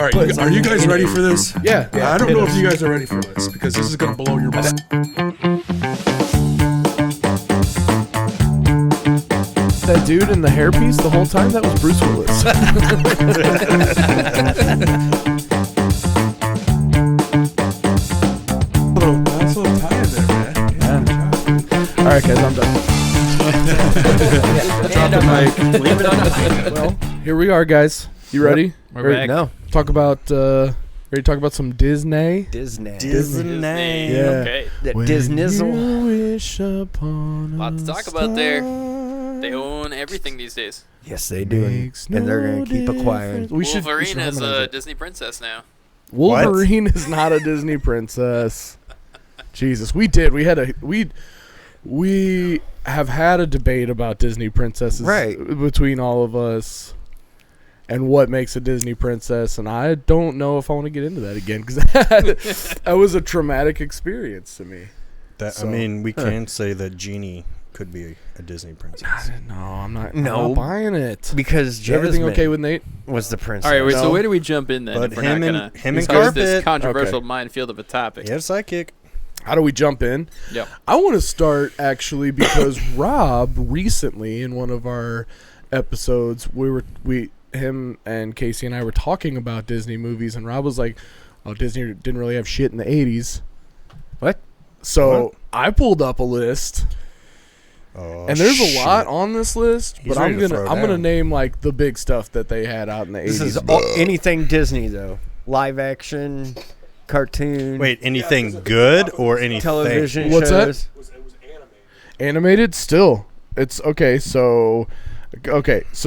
All right, are you guys ready for this? Yeah. I don't know if you guys are ready for this because this is gonna blow your mind. That dude in the hairpiece the whole time, that was Bruce Willis. That's a little tired there, man. Yeah. All right, guys, I'm done. Drop the mic. Leave it on a high. Well, here we are, guys. You ready? We're back. No. Talk about. Ready to talk about some Disney? Disney. Yeah. Okay. That When Disnizzle. you wish upon Lot to a talk about there. star, They own everything these days. Yes, they do. makes And they're no going to keep acquiring. difference. We should Wolverine is harmonize a it. Disney princess now. Wolverine is not a Disney princess. Jesus, we did. We have had a debate about Disney princesses, Right, between all of us, and what makes a Disney princess. And I don't know if I want to get into that again because that was a traumatic experience to me. I mean, we can say that Genie could be a Disney princess. No, I'm not No. buying it. Because Is everything Jasmine okay with Nate? was the princess. All right, wait. No. So where do we jump in then? But if we're him not and- gonna him and discuss this Carpet. controversial Okay. minefield of a topic? He had a sidekick. How do we jump in? Yep. I want to start actually because Rob recently in one of our episodes him and Casey and I were talking about Disney movies, and Rob was like, "Oh, Disney didn't really have shit in the '80s." What? So What? I pulled up a list, Oh, and there's shit. a lot on this list. He's but I'm ready to gonna throw down. name like the big stuff that they had out in the This '80s. is anything Disney, though. Live action, cartoon, Wait, anything good or anything? television What's that? shows. It was animated. Animated still. It's okay. So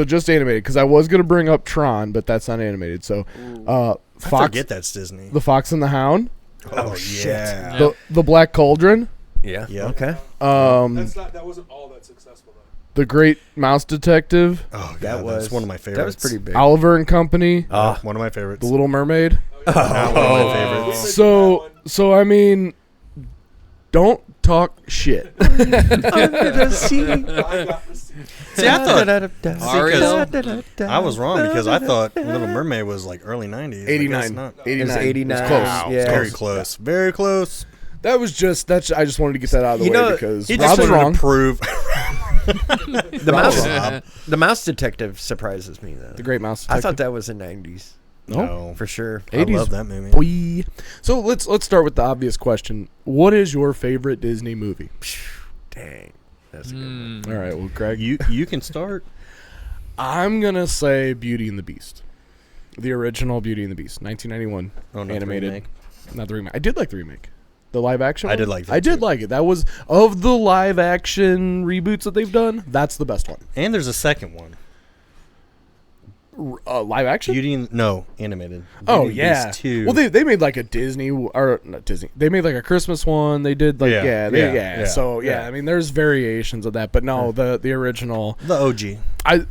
just animated because I was gonna bring up Tron, but that's not animated. So, I Fox, forget that's Disney. The Fox and the Hound, Oh, shit. yeah. Yeah. the Black Cauldron, Yeah. Yeah. Okay. That wasn't all that successful though. The Great Mouse Detective, Oh, That God, was that's one of my favorites. That was pretty big. Oliver and Company, One of my favorites. The Little Mermaid. Not one of my favorites. So I mean, don't talk shit. Under the sea. I got receipts. See, I thought Ariel. I was wrong because I thought Little Mermaid was like early 90s. 89. I guess not. 89. It was 89. It's close. Wow, Yeah. very close. Very close. I just wanted to get that out of the You way know, because He Rob just was wanted wrong. to prove. The Rob mouse, was Rob. the mouse detective surprises me though. The Great Mouse I Detective. thought that was the 90s No, for sure. I 80s. love that movie. Boy. So let's start with the obvious question. What is your favorite Disney movie? Dang, that's a good one. All right, well, Greg, You can start. I'm gonna say Beauty and the Beast, the original Beauty and the Beast, 1991, Oh, not the animated. remake. Not the remake. I did like the remake, the live action. I one? did like that I did too. like it. That was of the live action reboots that they've done. That's the best one. And there's a second one. Live action. Animated. Oh Beauty and the yeah. Beast 2. Well, they made like a Disney or not Disney. They made like a Christmas one. They did like Yeah. So yeah, I mean, there's variations of that, but no, the original. The OG.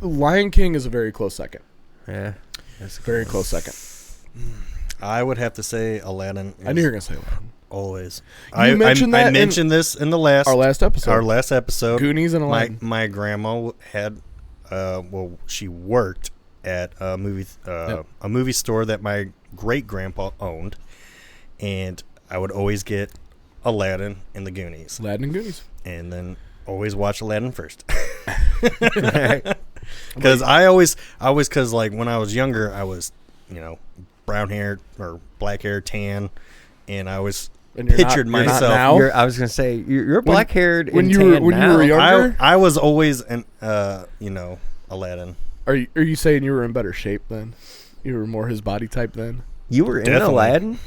Lion King is a very close second. Yeah, that's a good Very one. close second. I would have to say Aladdin. I knew you were gonna say Aladdin. Always. You mentioned that I in mentioned this in the Our last episode. Our last episode. Goonies and Aladdin. My grandma had, she worked at a movie store that my great grandpa owned, and I would always get Aladdin and the Goonies, Aladdin and Goonies. and then always watch Aladdin first. Because because like when I was younger, I was, brown hair or black hair, tan, and I was And you're pictured not myself. now? I was gonna say you're black haired when you were younger. I was always an Aladdin. Are you saying you were in better shape then? You were more his body type then. You were in Definitely. Aladdin.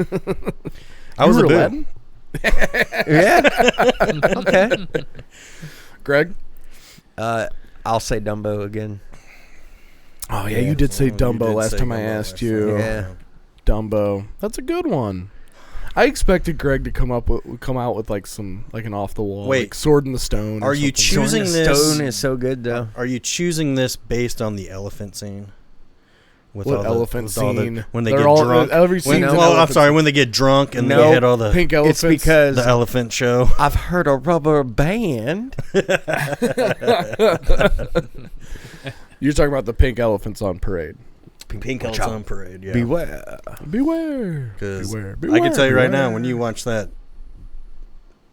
I was You a were boo. Aladdin? Yeah. Okay. Greg. I'll say Dumbo again. Oh yeah, you did say you Dumbo did last say time I Dumbo asked last you. time. Yeah. Dumbo. That's a good one. I expected Greg to come out with like an off the wall, Wait. like Sword in the Stone. Are you choosing Sword in the this? Stone is so good though. Are you choosing this based on the elephant scene? With What all the- elephant with all the- scene? when they They're get all- drunk. every When, scene's an well, I'm elephant sorry. scene. When they get drunk and No. they had all the Pink elephants? It's because the elephant show. I've heard a rubber band. You're talking about the pink elephants on parade. Pink watch Elves out. on Parade. Yeah. Beware. Beware. 'Cause Beware. I can tell you right now, beware. when you watch that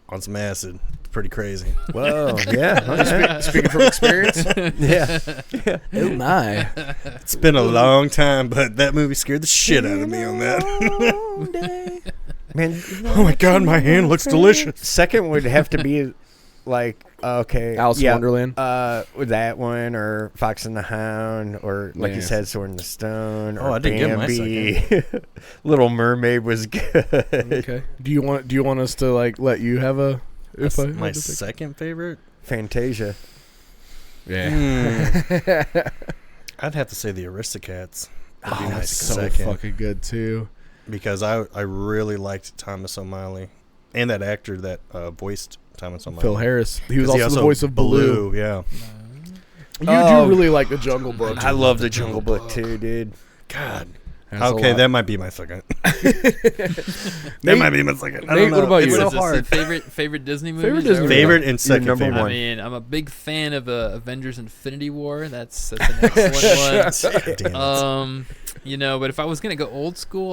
on some acid, it's pretty crazy. Whoa, yeah. Speaking from experience. yeah. Oh my. It's been a long time, but that movie scared the shit out of me on that. Man, Oh my god, my hand looks delicious. second would have to be like, okay. Alice in Wonderland. With that one, or Fox and the Hound, or like you Yeah. said, Sword in the Stone, or Oh, I didn't get my Bambi. Little Mermaid was good. Okay. Do you want us to like let you have a? That's I my had to pick- second favorite. Fantasia. Yeah. I'd have to say the Aristocats. Would be Oh, my that's so second, fucking good too. because I really liked Thomas O'Malley and that actor that voiced Thomas O'Malley. Phil Harris. He was 'Cause also the voice of Baloo. Yeah. You Oh. do really like the Jungle Book. I love the Jungle Book too, dude. God. That's a Okay, lot. that might be my second. That Nate- might be my second. I Nate, don't know. what about It's you? What so is this, hard. favorite Disney movie? Favorite Is that Disney what movie. we're Favorite doing? and second number favorite. one. I mean, I'm a big fan of Avengers Infinity War. That's an excellent God damn it. one. But if I was gonna go old school,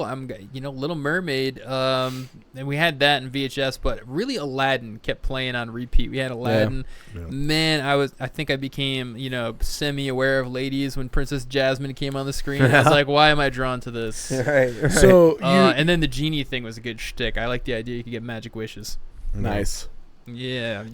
Little Mermaid. And we had that in VHS, but really Aladdin kept playing on repeat. We had Aladdin. Yeah. Man, I think I became semi-aware of ladies when Princess Jasmine came on the screen. I was like, why am I drawn to this? Right. So you And then the genie thing was a good shtick. I like the idea you could get magic wishes. nice. Yeah.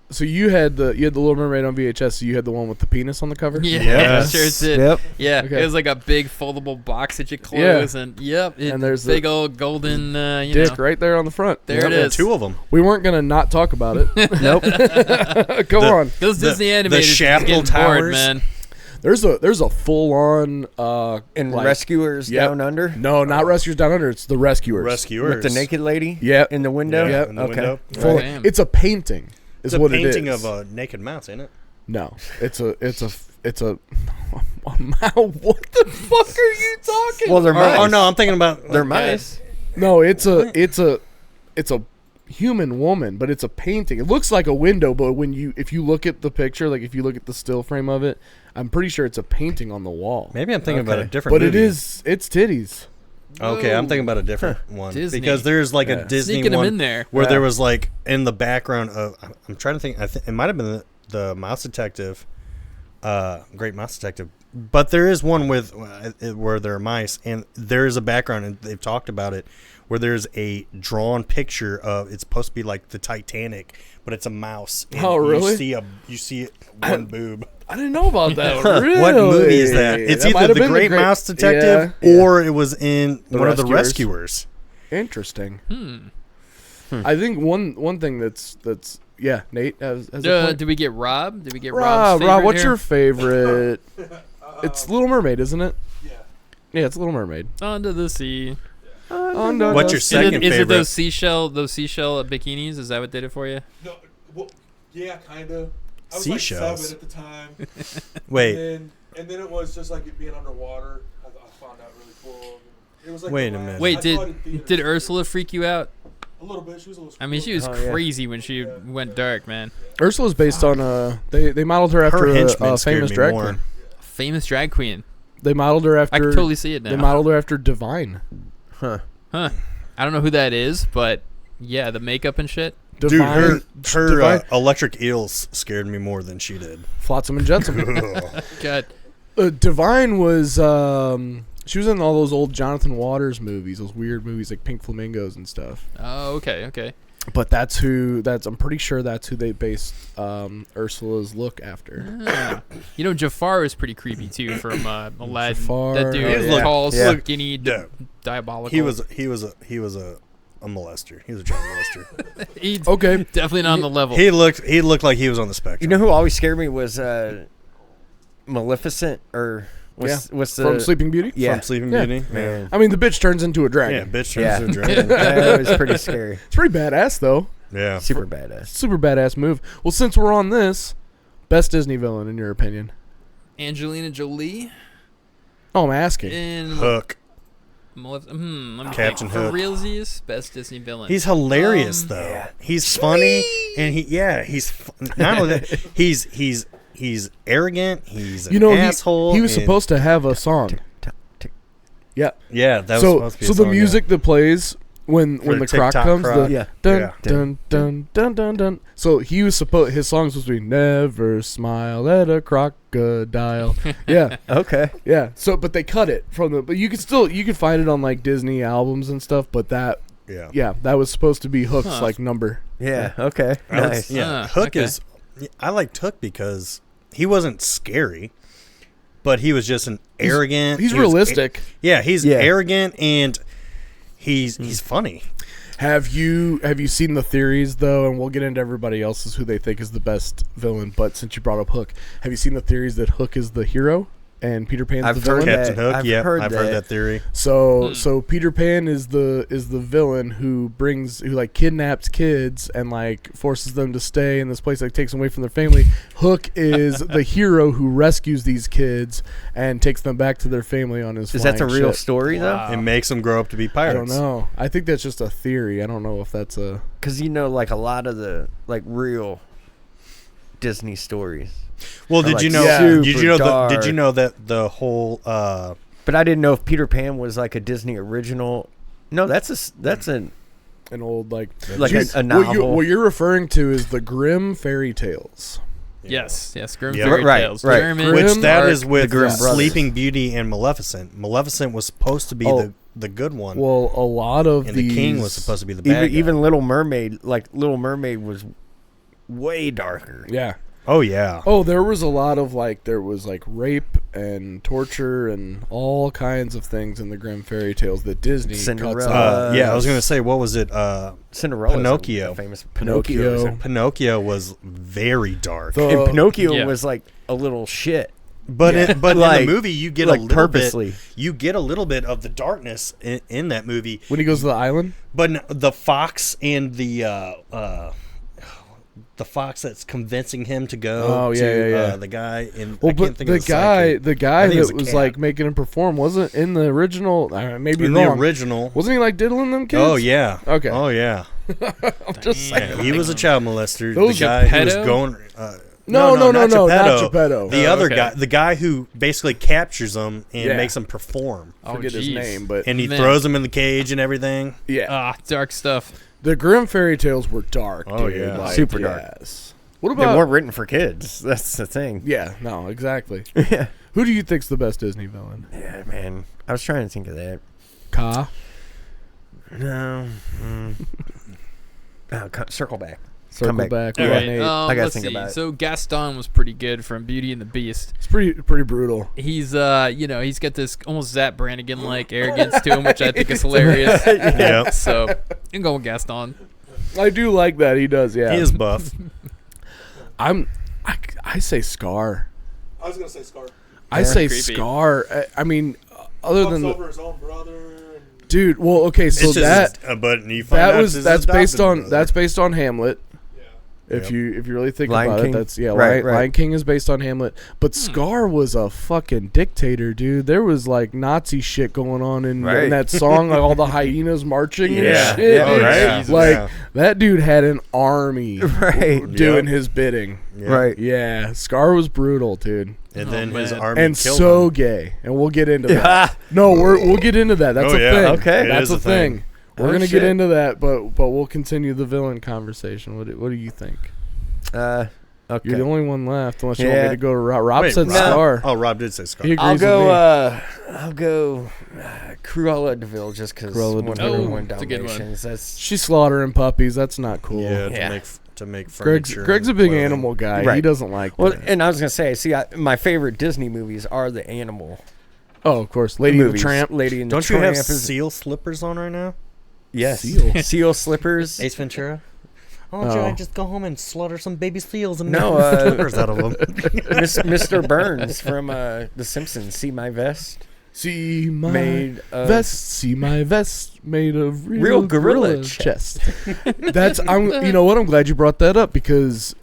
So you had the Little Mermaid on VHS. So you had the one with the penis on the cover. Yeah, Yes. sure did. Yep. Yeah, Okay. it was like a big foldable box that you close, and And there's big old golden, Dick right there on the front. There it Yeah, is. two of them. We weren't gonna not talk about it. Nope. Go on. Those The- Disney the animators Shaftle getting bored, Towers. man. There's a full on And like- Rescuers Yep. Down Under No, not Rescuers Down Under. It's the Rescuers. Rescuers. with the naked lady Yep. in the window. Yeah, Yep. in the Okay. window. Full- Damn. It's a painting. Is It's a what painting it is. of a naked mouse, ain't it? No, it's a what the fuck are you talking? Well, they're mice. Oh no, I'm thinking about They're mice. No, it's a human woman, but it's a painting. It looks like a window, but if you look at the picture, like if you look at the still frame of it, I'm pretty sure it's a painting on the wall. Maybe I'm thinking about a Okay. different But movie. it's titties. Okay, I'm Whoa. thinking about a different one. Disney. Because there's like Yeah. a Disney Sneaking them one in there. where Yeah. there was like in the background of I'm trying to think. It might have been the Mouse Detective, Great Mouse Detective. But there is one with where there are mice, and there is a background, and they've talked about it, where there's a drawn picture of it's supposed to be like the Titanic, but it's a mouse. And Oh, really? You see one boob. I didn't know about that. Really? What movie is that? It's That might either have the been Great Mouse Detective Yeah. or it was in The one of the Rescuers. Rescuers. Interesting. Hmm. I think one thing that's Nate has a point. Did we get Rob? Did we get Rob, Rob's Rob, favorite what's here? your favorite? It's Little Mermaid, isn't it? Yeah. Yeah, it's Little Mermaid. Under the sea. Oh, no, What's no. your Is second it favorite? those seashell bikinis? Is that what did it for you? No. Well, yeah, kind of. I was Seashells. like 7 at the time. Wait, And then it was just like it being underwater. I found that really cool. It was like Wait the a minute. last- Wait, I saw it in theaters. did Ursula freak you out? A little bit. She was a little. I mean, she was Oh, yeah. crazy when she went dark, man. Ursula's based on they modeled her after her a henchman scared famous me drag more. queen. Famous drag queen. They modeled her after. I can totally see it now. They modeled her after Divine. Huh. Huh. I don't know who that is, but yeah, the makeup and shit. Dude, Divine, her Divine, electric eels scared me more than she did. Flotsam and Jetsam. God. Divine was she was in all those old Jonathan Waters movies, those weird movies like Pink Flamingos and stuff. Oh, okay. But I'm pretty sure that's who they based Ursula's look after. Ah. Jafar is pretty creepy too from Aladdin. Jafar, That dude, yeah. tall, Yeah. skinny, Yeah. diabolical. He was a molester. He was a child molester. He's Okay. definitely not on the level. He looked like he was on the spectrum. You know who always scared me was Maleficent, or what's the From Sleeping Beauty? Yeah. From Sleeping Yeah. Beauty. Man. I mean, the bitch turns into a Yeah, dragon. bitch Yeah. turns to a dragon. That was pretty scary. It's pretty badass though. Yeah. Super badass. Super badass move. Well, since we're on this, best Disney villain in your opinion? Angelina Jolie Oh, I'm asking. in Hook. let me Captain think. For Hook. realsies, best Disney villain. He's hilarious though. Yeah. He's funny and not only that, he's arrogant, he's an You know, asshole. he was and- supposed to have a song. Tick, Yeah. Yeah, that was So supposed to be a so the song, music that plays when For the the croc TikTok comes, croc. the Yeah. dun, Yeah. dun dun dun dun dun. So he was supposed his song was supposed to be "Never Smile at a Crocodile." Yeah, Okay. yeah. So but they cut it from the. But you can find it on like Disney albums and stuff. But that Yeah. that was supposed to be Hook's Huh. like number. Yeah. Okay. I would- Nice. yeah. Hook okay. is. I liked Hook because he wasn't scary, but he was just an arrogant. He's he was realistic. yeah, he's Yeah. arrogant and he's funny. Have you seen the theories though? And we'll get into everybody else's who they think is the best villain. But since you brought up Hook, have you seen the theories that Hook is the hero and Peter Pan's I've the heard villain? that. Captain Hook. I've Yeah, heard I've heard that. that theory. So Peter Pan is the villain who like kidnaps kids and like forces them to stay in this place, like takes them away from their family. Hook is the hero who rescues these kids and takes them back to their family on his. Is that the flying real ship. story though? It makes them grow up to be I pirates. don't know. I think that's just a theory. I don't know if that's a. Because like a lot of the like real Disney stories. Well, are, did like, you know? Yeah. Did you know? super Did you dark. know that the whole? But I didn't know if Peter Pan was like a Disney original. No, that's an An old like like Jeez, a novel. What you're referring to is the Grimm fairy tales. Yes, Grimm Yeah. fairy Right, tales. right. German, Which that Mark, is with the Grimm brothers. Sleeping Beauty and Maleficent. Maleficent was supposed to be Oh. the good one, Well, a lot of and these the king was supposed to be the bad guy. even Little Mermaid, like Little Mermaid was way darker. Yeah. Oh yeah. Oh, there was a lot of there was rape and torture and all kinds of things in the Grimm fairy tales that Disney cuts Cinderella. out. Yeah, I was gonna say, what was it? Cinderella, Pinocchio. famous Pinocchio. Pinocchio was very dark, The- and Pinocchio Yeah. was like a little shit. but Yeah. in Like- the movie you get like a little purposely. bit. You get a little bit of the darkness in that movie, when he goes to the island. but the fox and the fox that's convincing him to go. Oh, yeah, to, yeah. the guy in. Well, I but can't think the of sidekick. guy I think it was that a was cat. making him perform wasn't in the original. Maybe in wrong. the original. Wasn't he diddling them kids? Oh yeah. Okay. Oh yeah. I'm just Yeah, saying. he was a child molester. Those the guy who was Geppetto? going. No, not not Geppetto. Geppetto. The Oh, other okay. guy, the guy who basically captures them and Yeah. makes them perform, I forget his jeez. name, but and he Man. throws them in the cage and everything. yeah, dark stuff. the Grimm fairy tales were dark. Oh, dude. yeah. Super dark. Yes. What They about? weren't written for kids. That's the thing. Yeah, no, exactly. Yeah. Who do you think's the best Disney villain? Yeah, man. I was trying to think of that. Ka. No. Circle back. Circle back. back. All with right, Nate. I gotta let's think see. about it. So Gaston was pretty good from Beauty and the Beast. It's pretty brutal. He's he's got this almost Zap Brannigan like arrogance to him, which I think is hilarious. Yeah, So you can go with Gaston. I do like that. He does. Yeah. he is buff. I say Scar. I was gonna say Scar. I Yeah. say Creepy. Scar. I mean, other Fucks than over his own brother. And dude. Well, okay. So It's just that but you find out it's his that's based adopted on brother. Hamlet. yeah. If Yep. you really think Lion about King? it, that's Right, right. Lion King is based on Hamlet, but Scar was a fucking dictator, dude. There was Nazi shit going on in Right. that song, like all the hyenas marching Yeah. and shit. Yeah, dude. right. Jesus. Like Yeah. that dude had an army Right. doing Yep. his bidding. Yeah. Right. Yeah, Scar was brutal, dude, And Oh, then his man. army and killed so him. gay. And we'll get into that. Yeah. No, we'll get into that. That's Oh, a yeah. thing. Okay. It That's is a a thing. thing. We're Oh, gonna shit. get into that, but we'll continue the villain conversation. What do you think? Okay. You're the only one left, unless you want me Yeah. to go to Rob. Rob Wait, said Rob? Scar. Oh, Rob did say Scar. He agrees I'll with me. I'll go Cruella DeVille just because Cruella one DeVille. of one That's a good one. Dalmatians. That's She's slaughtering puppies. That's not cool. Yeah, Yeah. to make Greg's furniture. a and big clothing. animal guy. He Right. doesn't like well, that. and I was gonna say, my favorite Disney movies are the animal Oh, of course. Lady and the movies. Tramp. Lady and the Don't you Tramp have is seal slippers on right now? yes, Seal. seal slippers. Ace Ventura. Oh. I just go home and slaughter some baby seals and No, make slippers out of them. Mr. Burns from The Simpsons. See my vest See my made of vest. See my vest made of Real gorilla gorilla chest. That's You know what? I'm glad you brought that up because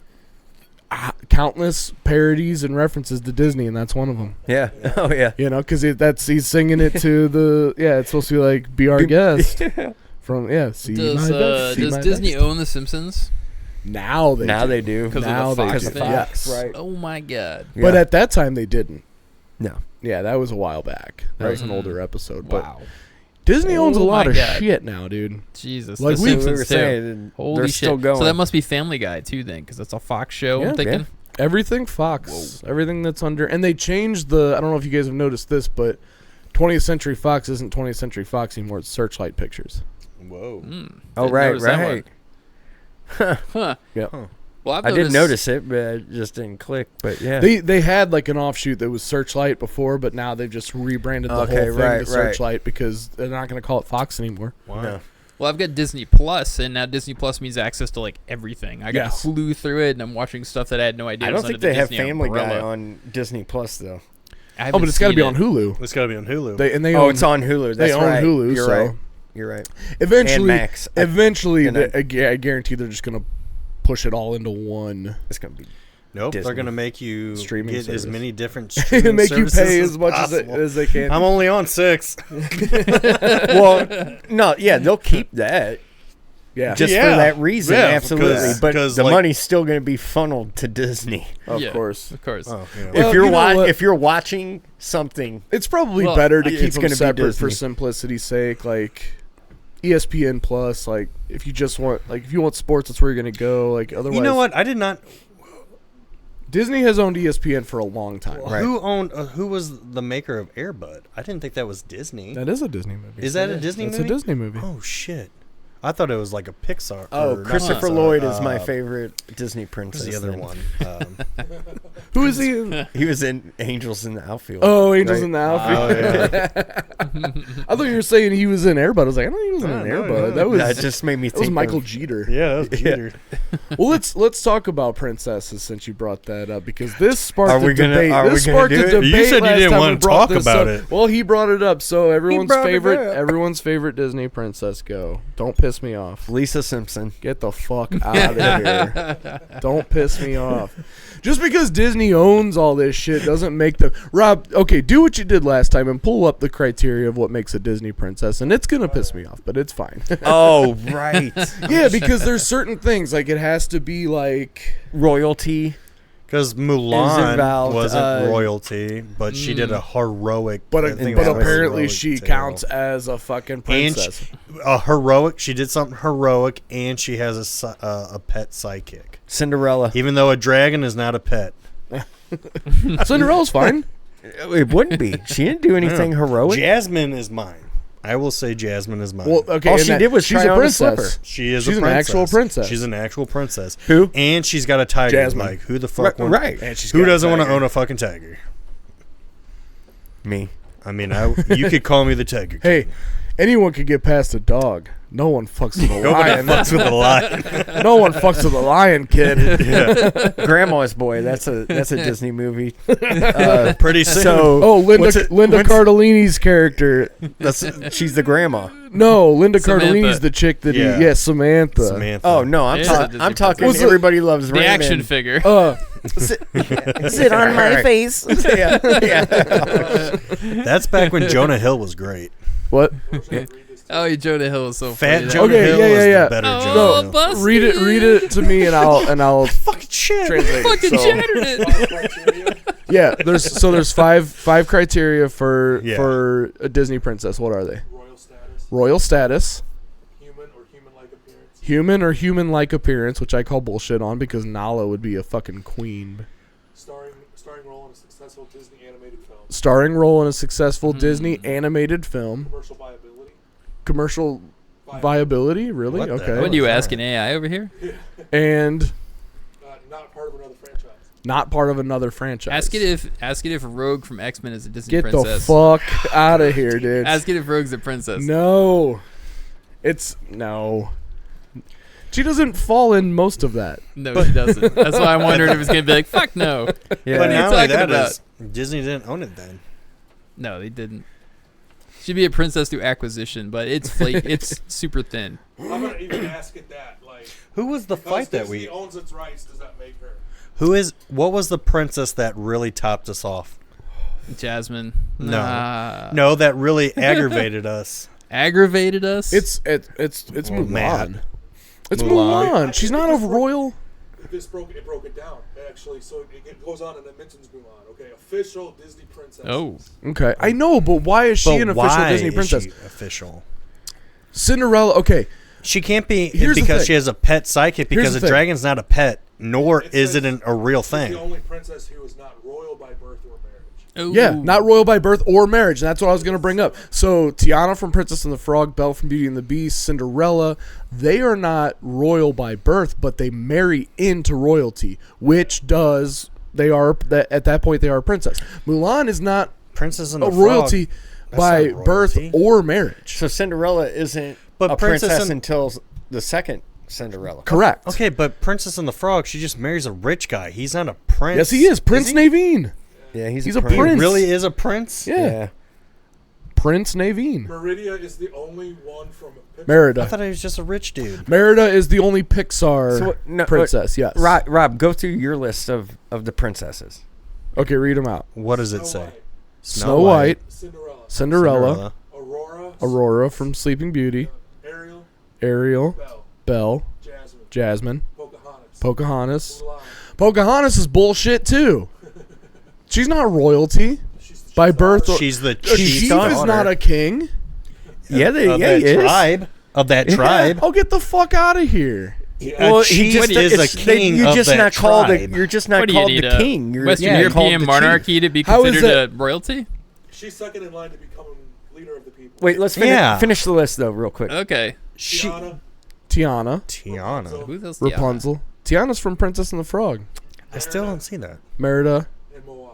countless parodies and references to Disney, and that's one of them. Yeah. Oh yeah. You know, because he's singing it to the It's supposed to be like be our guest from See my vest. See Does my Disney vest. own The Simpsons? Now they Now do. they do. Because Now of the they Fox do. thing? Yes. Right. Oh my God. But Yeah. at that time they didn't. No. Yeah, that was a while back. That was an older episode. But Wow. Disney owns a Oh lot my of God. shit now, dude. Jesus. Like The we Simpsons were too. saying, Holy they're shit. still going. So that must be Family Guy too then, because that's a Fox show. Yeah, I'm thinking. Everything Fox. Everything that's under. And they changed I don't know if you guys have noticed this, but 20th Century Fox isn't 20th Century Fox anymore. It's Searchlight Pictures. Whoa. Oh, Didn't right, notice that right. one. Huh. Yep. Well, I did notice it, but it just didn't click. But yeah. They had like an offshoot that was Searchlight before, but now they've just rebranded the Okay, whole thing right, to Searchlight because they're not going to call it Fox anymore. Wow. No. Well, I've got Disney Plus, and now Disney Plus means access to like everything. I got Yes. Hulu through it, and I'm watching stuff that I had no idea. I was don't think under the they have Disney Family Guy umbrella. on Disney Plus, though. I Oh, but it's got to haven't be seen on it. Hulu. It's got to be on Hulu. They Oh, own, it's on Hulu. they That's own right. Hulu, You're so right. You're right. eventually, And Max. eventually, And then- I guarantee they're just going to push it all into one. It's going to be. Nope, Disney. they're going to make you Streaming get as service. many different streaming Make you services pay as much possible. as they can. I'm only on 6. Well, no, yeah, they'll keep that. Yeah. Just Yeah. for that reason, Yeah, absolutely. because- But because, the like- money's still going to be funneled to Disney. Of Yeah, course. Of course. Oh, yeah. Well, if you're you know what? if you're watching something, It's probably Well, better to it's keep them gonna be separate for Disney. simplicity's sake. Like ESPN Plus, like if you just want, if you want sports, that's where you're gonna go. Like otherwise, You know what? I did not. Disney has owned ESPN for a long time. Right. Who owned? Who was the maker of Air Bud? I didn't think that was Disney. That is a Disney movie. Is that a Disney That's movie? a Disney movie. Oh shit! I thought it was like a Pixar. oh, or not Christopher Pixar, Lloyd is my favorite Disney Who's princess. the other then. one? Who is he? in? He was in Angels in the Outfield. Oh, Angels right? in the Outfield. yeah. I thought you were saying he was in Air Bud. I was like, I don't think he was in No, an no, Air Bud. no. That was That just made me that was think Michael of, Jeter. Yeah, that was Peter. Well, let's talk about princesses since you brought that up because this sparked Are we a gonna- debate. are we This gonna sparked do a it? debate. You said you last didn't time wanna we brought talk this about up. it. Well, he brought it up, so everyone's brought it favorite, up. everyone's favorite Disney princess. Go. Don't piss me off. Lisa Simpson. Get the fuck out of here. Don't piss me off. Just because Disney owns all this shit doesn't make them. Rob, okay, do what you did last time and pull up the criteria of what makes a Disney princess, and it's gonna piss me off, but it's fine. Oh, right. Yeah, because there's certain things like it has to be like. Royalty. Because Mulan about, wasn't royalty, but she did a heroic. But I think but that was apparently heroic she tale. counts as a fucking And princess. a heroic. She did something heroic, and she has a pet sidekick. Cinderella. Even though a dragon is not a pet. Cinderella's fine. It wouldn't be. She didn't do anything heroic. Jasmine is mine. I will say Jasmine is mine. Well, okay. All and she did was she's try a on a princess. slipper. she is she's a an princess. actual princess. She's an actual princess. Who? And she's got a tiger. Jasmine. Like, who the fuck Right. wants- right. And she's Who got a doesn't want to tiger. own a fucking tiger? Me. I mean, you could call me the tiger. Hey, anyone could get past a dog. No one fucks with a Nobody lion. fucks with a lion. No one fucks with a lion, kid. Grandma's Boy. That's a Disney movie. Pretty soon. So Oh, Linda what's it- Linda what's- Cardellini's character. she's the grandma. No, Linda Samantha. Cardellini's the chick that Yeah. Samantha. Samantha. Oh no, I'm Yeah. talking. I'm talking. Was it- Everybody loves The Raymond. action figure. Sit on my face. yeah. That's back when Jonah Hill was great. What? Oh, Jonah Hill is so Fat funny. Jonah Okay, Hill yeah, was yeah, yeah. the better Oh, Jonah Hill. bus- Read it to me, and I'll Fucking shit. translate. Fucking it. So, shattered it. Criteria. yeah, there's five criteria for Yeah. for a Disney princess. What are they? Royal status. Royal status, Human or human-like appearance. human or human-like appearance, which I call bullshit on because Nala would be a fucking queen. Starring role in a successful Disney animated film. Starring role in a successful Disney animated film. Commercial viability. Commercial viability, really? What the Okay. hell? What are you asking AI over here? And Not part of another franchise. not part of another franchise. Ask it if Rogue from X-Men is a Disney Get princess. the fuck out of here, dude. Ask it if Rogue's a princess. No. No. She doesn't fall in most of that. No, she doesn't. That's why I'm wondering if it's gonna be like, fuck no. Yeah. But are you not only talking that about? is Disney didn't own it then. No, they didn't. She'd be a princess through acquisition, but it's flake. It's super thin. I'm gonna even ask it that. Like, Who was the because fight that Disney we? owns its rights, does that make her? What was the princess that really topped us off? Jasmine. No. Nah. No, that really aggravated us. Aggravated us. It's Well, Mulan. man. It's Mulan. Mulan. She's not a royal. This broke it down actually. So it goes on and it mentions Mulan. Okay, official Disney princess. Oh. Okay, I know, but why is she But an official why Disney is princess? she official? Cinderella. Okay, She can't be Here's the because thing. she has a pet sidekick, because the a thing. dragon's not a pet, nor It is says it a real she's thing. the only princess who is not royal by birth or marriage. Ooh. yeah, not royal by birth or marriage, and that's what I was going to bring up. So Tiana from Princess and the Frog, Belle from Beauty and the Beast, Cinderella, they are not royal by birth, but they marry into royalty, which does at that point they are a princess. Mulan is not Princess and the a royalty Frog, that's by not birth royalty. or marriage. So Cinderella isn't But a Princess princess and- until the second Cinderella. Correct. Okay, but Princess and the Frog, she just marries a rich guy. He's not a prince. Yes, he is. Prince Naveen. Yeah, he's a He prince. really is a prince? Yeah. Yeah. Prince Naveen. Meridia is the only one from Pixar. I Merida. thought he was just a rich dude. Merida is the only Pixar princess, yes. Rob, go through your list of the princesses. Okay, read them out. What does it Snow say? White, Snow White, Cinderella, Cinderella, Aurora, Aurora from Sleeping Beauty, Ariel, Ariel, Belle, Belle, Jasmine, Jasmine, Pocahontas, Pocahontas. Mulan. Pocahontas is bullshit too. She's not royalty by birth. Or, She's the a chief chief daughter is not a king. Yeah, of he that is. tribe. Of that tribe. Oh, get the fuck out of here. Well, a chief is a it's- king you're of just that not called tribe. you're just not What do you called need, the king. You're Western called European the monarchy to be How is considered a royalty? She's second in line to become leader of the people. chief. Wait, let's Yeah. finish the list though, real quick. Okay. She, Tiana, Tiana, Tiana. Who's else? Rapunzel. Tiana's from Princess and the Frog. I still don't see that. Merida and Moana.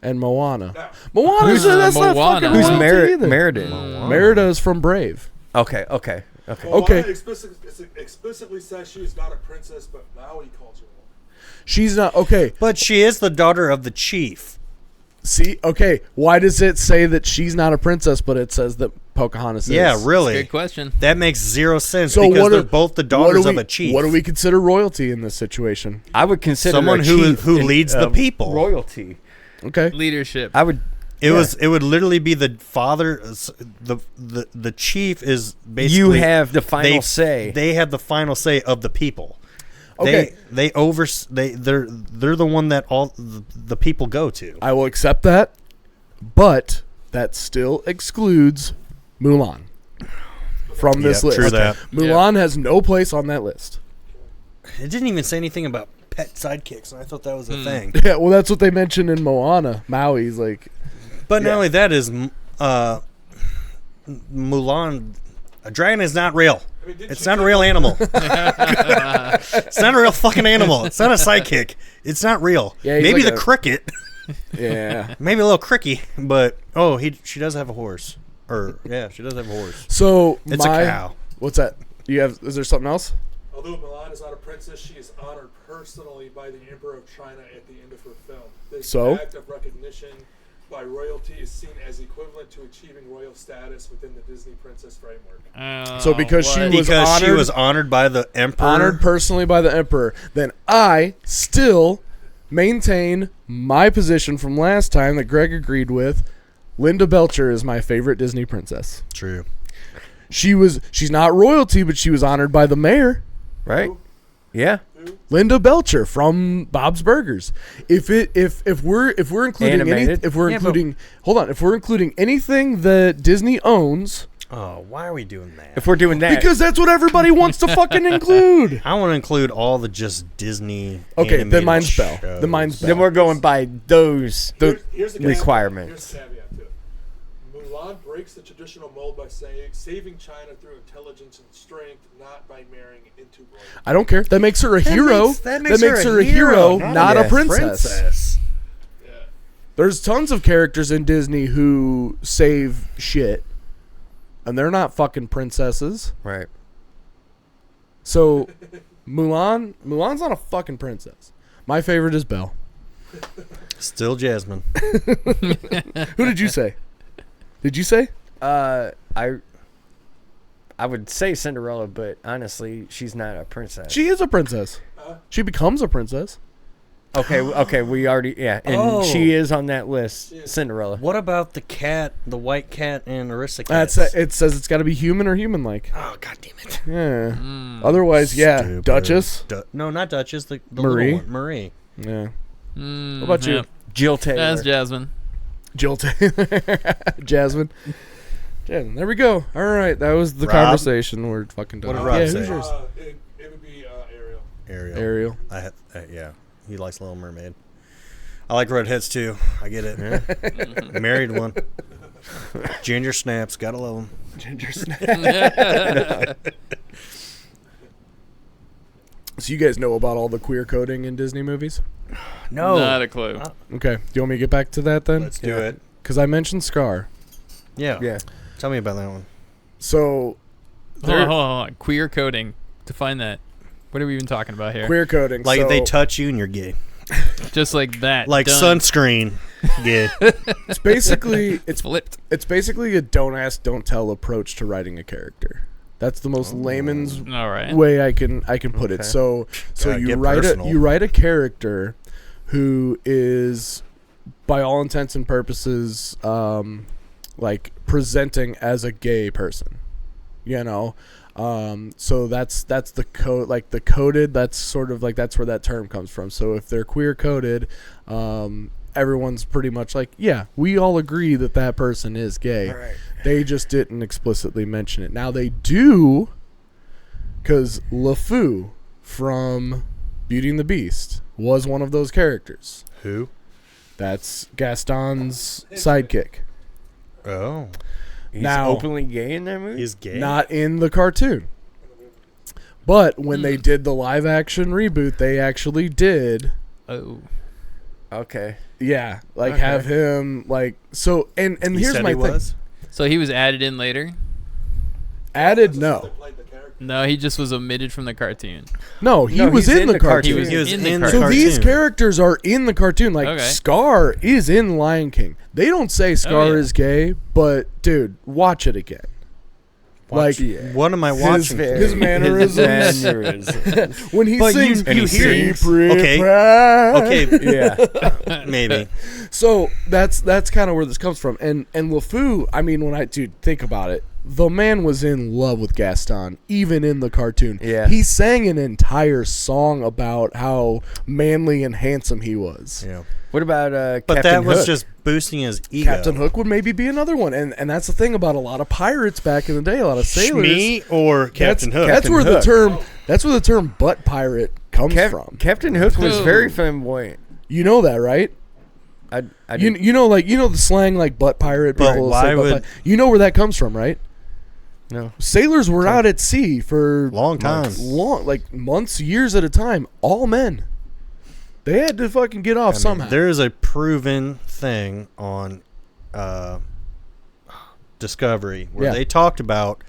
and Moana. Now, Moana's Who's, that's not Moana? fucking Who's royalty either. Merida? Merida is from Brave. Okay. Moana Okay. explicitly says she is not a princess, but Maui calls her one. She's not okay. But she is the daughter of the chief. See, okay, why does it say that she's not a princess, but it says that Pocahontas is? Yeah, really. Good question. That makes zero sense So because what they're are- both the what daughters do of we- a chief. What do we consider royalty in this situation? I would consider Someone a who chief leads the people. royalty. Okay, Leadership. I would. It would literally be the father. The chief is basically. You have the final say. They have the final say of the people. Okay. They're the one that all the people go to. I will accept that, but that still excludes Mulan from this Yeah, list. true that. Mulan has no place on that list. It didn't even say anything about pet sidekicks, and I thought that was a thing. Yeah, well, that's what they mentioned in Moana. Maui's like, But not only that is Mulan. A dragon is not real. I mean, didn't It's she not a take real over- animal. It's not a real fucking animal. It's not a sidekick. It's not real. Yeah, he's Maybe like the a- cricket. yeah. Maybe a little cricky, but she does have a horse. Or yeah, she does have a horse. So It's a cow. What's that? Is there something else? Although Mulan is not a princess, she is honored personally by the Emperor of China at the end of her film. This So? act of recognition by royalty is seen as equivalent to achieving royal status within the Disney princess framework. So because she was Because she honored- was honored by the emperor. Honored personally by the emperor, then I still maintain my position from last time that Greg agreed with. Linda Belcher is my favorite Disney princess. True. She's not royalty, but she was honored by the mayor. Right? Yeah. Linda Belcher from Bob's Burgers. If we're including Animated? if we're Yeah, including if we're including anything that Disney owns, Oh, why are we doing that? If we're doing that, because that's what everybody wants to fucking include. I want to include all the just Disney. Okay, then animated mine's Belle. shows. Then mine's Belle. then we're going by those. Here's the requirements. Here's the caveat to it. Mulan breaks the traditional mold by saving China through intelligence and strength, not by marrying into royalty. I don't care. That makes her a hero. That makes her a hero, not a princess. Yeah. There's tons of characters in Disney who save shit, and they're not fucking princesses. Right. So, Mulan's not a fucking princess. My favorite is Belle. Still Jasmine. Who did you say? Did you say? I would say Cinderella, but honestly, she's not a princess. She is a princess. She becomes a princess. Okay, we already and she is on that list. She is. Cinderella. What about the cat, the white cat in Aristocats? It says it's got to be human or human-like. Oh, god damn it. Yeah. Otherwise, yeah. Stupid. Marie. No, not Duchess. The Marie? little one. Marie. Yeah. What about you? Jill Taylor. That's Jasmine. Jill Taylor. Jasmine. There we go. All right, that was the Rob? conversation. We're fucking done. What did Rob yeah, say? who's yours? It would be Ariel. Ariel. Yeah, he likes Little Mermaid. I like redheads too. I get it. Married one. Ginger snaps. Gotta love them. Ginger Snap. So you guys know about all the queer coding in Disney movies? No. Not a clue. Okay. Do you want me to get back to that then? Let's do it. Because I mentioned Scar. Yeah. Yeah. Tell me about that one. So Hold on. Queer coding. Define that. What are we even talking about here? queer coding. Like so if they touch you and you're gay. Just like that. Like Done. sunscreen. Yeah. it's basically it's Flipped. it's basically a don't ask, don't tell approach to writing a character. That's the most layman's All right. way I can put it. Okay. So Gotta you get write personal. a character who is, by all intents and purposes, like presenting as a gay person. You know, so that's the code, like the coded. That's sort of like that's where that term comes from. So if they're queer coded, everyone's pretty much like, yeah, we all agree that person is gay. Right. They just didn't explicitly mention it. Now they do, because LeFou from Beauty and the Beast was one of those characters. Who? That's Gaston's sidekick. Oh. He's Now- openly gay in that movie? He's gay. Not in the cartoon. But when they did the live action reboot, they actually did, Oh. Okay. yeah, like Okay. have him like so. And He here's said my he thing. was? So he was added in later? Added, They no, played the character. No, he just was omitted from the cartoon. no, he No, was he's in the cartoon. He was He was in the in the So cartoon. these cartoon. characters are in the cartoon. Like Okay. Scar is in Lion King. They don't say Scar yeah. is gay, but dude, watch it again. Like What am I watching? his mannerisms. mannerisms. when he But you- sings, you hear it. "Secret Okay. pride." Okay, Yeah. maybe. So that's kind of where this comes from. And LeFou, I mean, when I think about it, the man was in love with Gaston, even in the cartoon. Yeah. He sang an entire song about how manly and handsome he was. Yeah. What about But Captain that was Hook? just boosting his ego. Captain Hook would maybe be another one, and that's the thing about a lot of pirates back in the day, a lot of sailors. Shmee or Captain Hook? That's where Captain the term butt pirate comes from. Captain Hook was Oh. very flamboyant. You know that, right? I You did- know the slang like butt pirate. But People why say butt would- pirate. You know where that comes from, right? no. Sailors were out at sea for Long time. months, years at a time. All men. They had to fucking get off somehow. There is a proven thing on Discovery where Yeah. they talked about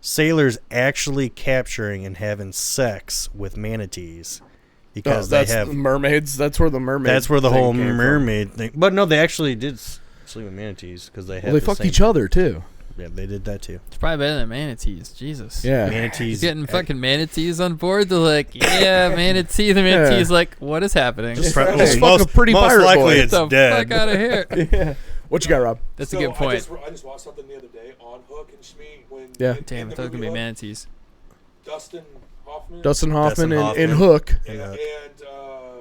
sailors actually capturing and having sex with manatees because they that's have. mermaids. That's where the mermaid. That's where the thing whole came from. mermaid thing. But no, they actually did sleep with manatees because they had. Well, they the fucked same- each other too. Yeah, they did that too. It's probably better than manatees. Jesus. Yeah. Manatees. He's getting fucking manatees on board. They're like, yeah, manatee. The manatee's like, what is happening? Just Get fuck- just fuck a pretty most pirate likely boy. it's the dead. fuck out of here. Yeah. What you got, Rob? That's So a good point. I just watched something the other day on Hook and Shmee when. Yeah. Damn, I thought it was gonna be manatees. Dustin Hoffman. Dustin Hoffman in Hoffman. Hook. and, Yeah.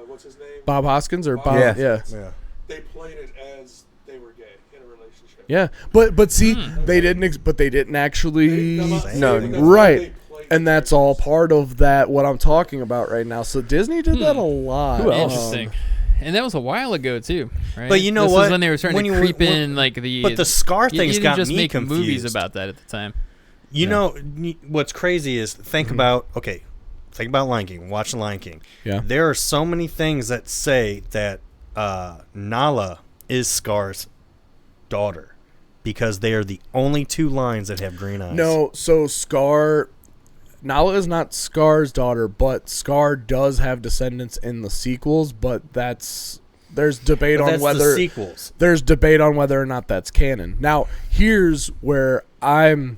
what's his name? Bob Hoskins or Bob Bob? Yeah. Yeah. Yeah. They played it as they were gay in a relationship. Yeah. But see, they didn't. But they didn't actually. I'm not saying No, that, that's right. how they played And the that's all characters. part of that. What I'm talking about right now. So Disney did that a lot. Who else? Interesting. And that was a while ago too, right? But you know this what? was when they were starting When to you- creep when- in, like the. But the Scar you thing's didn't got just me make confused. movies about that at the time. You know, what's crazy is think about Lion King. Watch the Lion King. Yeah. There are so many things that say that Nala is Scar's daughter because they are the only two lions that have green eyes. No, so Scar, Nala is not Scar's daughter, but Scar does have descendants in the sequels. But there's debate But on that's whether the sequels. there's debate on whether or not that's canon. Now, here's where I'm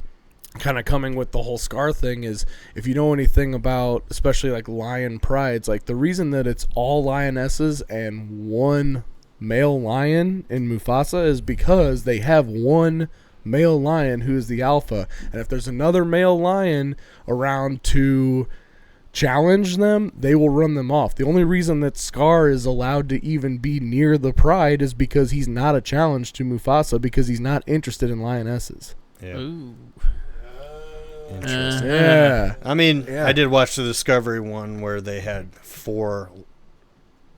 kind of coming with the whole Scar thing is, if you know anything about, especially like lion prides, like the reason that it's all lionesses and one male lion in Mufasa is because they have one male lion who is the alpha, and if there's another male lion around to challenge them, they will run them off. The only reason that Scar is allowed to even be near the pride is because he's not a challenge to Mufasa, because he's not interested in lionesses. Yeah. Ooh. Interesting. Yeah. I mean, Yeah. I did watch the Discovery one where they had 4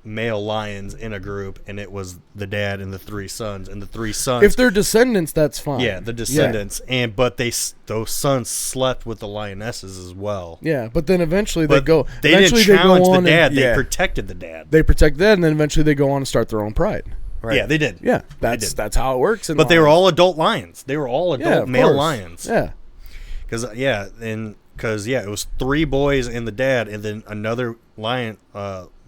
male lions in a group, and it was the dad and the 3 sons, and the 3 sons. If they're descendants, that's fine. Yeah, the descendants, but those sons slept with the lionesses as well. Yeah, but then eventually But they go. They eventually didn't challenge go the on dad. And, They yeah. protected the dad. they protect that, and then eventually they go on and start their own pride. Right. Yeah, they did. Yeah, did. that's how it works. In But they were lions. all adult lions. They were all Yeah, adult of male course. lions. Yeah, Because it was 3 boys and the dad, and then another lion,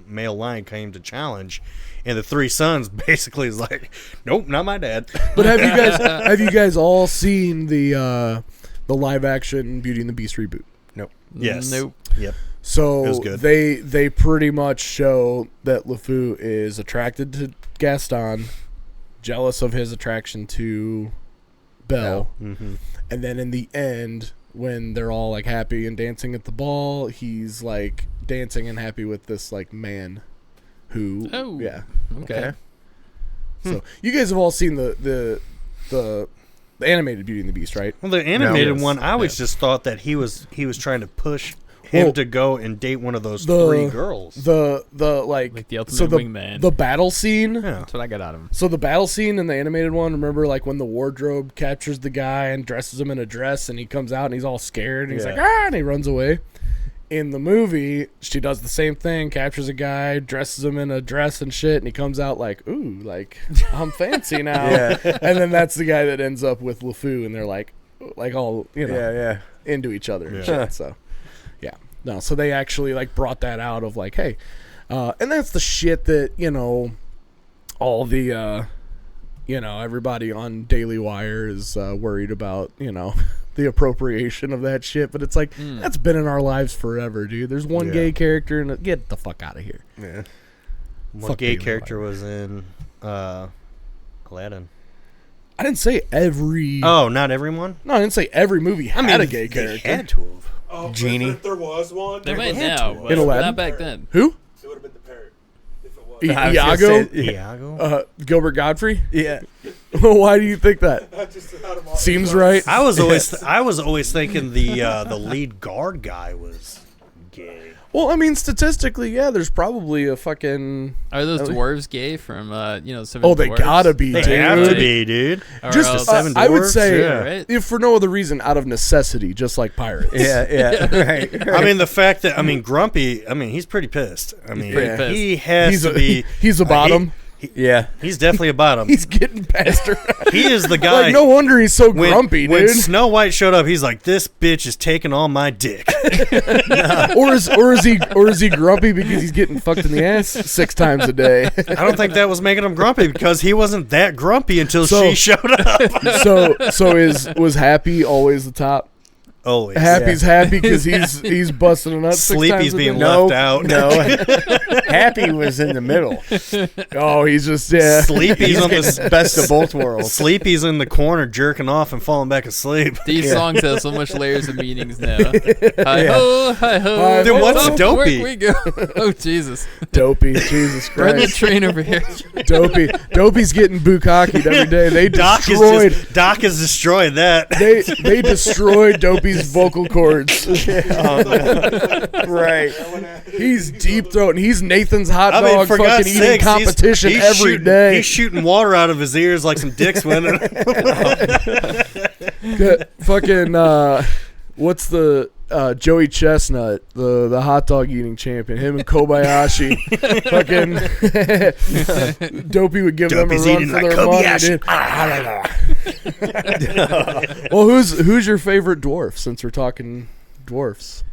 male lion, came to challenge, and the 3 sons basically is like, nope, not my dad. but have you guys all seen the live action Beauty and the Beast reboot? Nope. Yes. Nope. Yep. So It was good. they pretty much show that LeFou is attracted to Gaston, jealous of his attraction to Belle, Mm-hmm. and then in the end, when they're all like happy and dancing at the ball, he's like dancing and happy with this like man who Oh. yeah. Okay. So you guys have all seen the animated Beauty and the Beast, right? Well, the animated yes. one, I always just thought that he was trying to push him to go and date one of those 3 girls. The like Like the ultimate so the wingman. the battle scene. Yeah. That's what I got out of him. So the battle scene in the animated one, remember like when the wardrobe captures the guy and dresses him in a dress, and he comes out and he's all scared and he's Yeah. like, ah, and he runs away. In the movie, she does the same thing, captures a guy, dresses him in a dress and shit, and he comes out like, ooh, like, I'm fancy now. Yeah. And then that's the guy that ends up with LeFou, and they're like all, Yeah. into each other and Yeah. shit. So, yeah. No, so they actually, like, brought that out of, like, hey. And that's the shit that, all the, everybody on Daily Wire is worried about, the appropriation of that shit. But it's like, that's been in our lives forever, dude. There's one Yeah. gay character, and get the fuck out of here. Yeah. One Fuck gay you, character was in Aladdin. I didn't say every. Oh, not everyone? No, I didn't say every movie had a gay they character. had to have. Oh, Genie. If there was one, They it might would now, In but Aladdin? not back then. Who? have been the parrot. If it was. I- I was gonna Iago? say- Iago? Gilbert Godfrey? Yeah. Why do you think that? I just had him on Seems the- right. I was always thinking the lead guard guy was gay. Well, I mean, statistically, yeah, there's probably a fucking. Are those Really? dwarves gay from Seven Oh, they Dwarfs? gotta be, They dude. have to be, dude. Or Just, else- Seven I would Dwarfs? say, Yeah. right? if for no other reason, out of necessity, just like pirates. Yeah. Right. I mean, the fact that Grumpy. He's pretty pissed. pretty pissed. He has He's to a be. he's a bottom. Yeah. He's definitely a bottom. He's getting past her. He is the guy. Like, no wonder he's so when, grumpy, when dude. Snow White showed up, he's like, "This bitch is taking all my dick." or is he grumpy because he's getting fucked in the ass 6 times a day? I don't think that was making him grumpy because he wasn't that grumpy until So- she showed up. was Happy always the top? Always. Happy's happy because he's busting a nut. 6 times Sleepy's a being day? left out. No. Happy was in the middle. Oh, he's just Sleepy's on the Best of both worlds. Sleepy's in the corner jerking off and falling back asleep. These songs have so much layers of meanings now. Hi ho, hi ho. Then what's off to Dopey? work we go. Oh Jesus! Dopey. Jesus Run the Christ. train over here. Dopey's getting bukkakied every day. They Doc is destroyed that. they destroyed Dopey's vocal cords. Right. He's deep throating. He's Nathan's hot I mean, dog for fucking God's eating sakes, competition he's every shooting, day. He's shooting water out of his ears like some dicks winning. Fucking what's the Joey Chestnut, the hot dog eating champion, him and Kobayashi. Fucking Dopey would give Dopey's them a run eating for like their money, Kobayashi. dude. Well, who's your favorite dwarf, since we're talking dwarfs?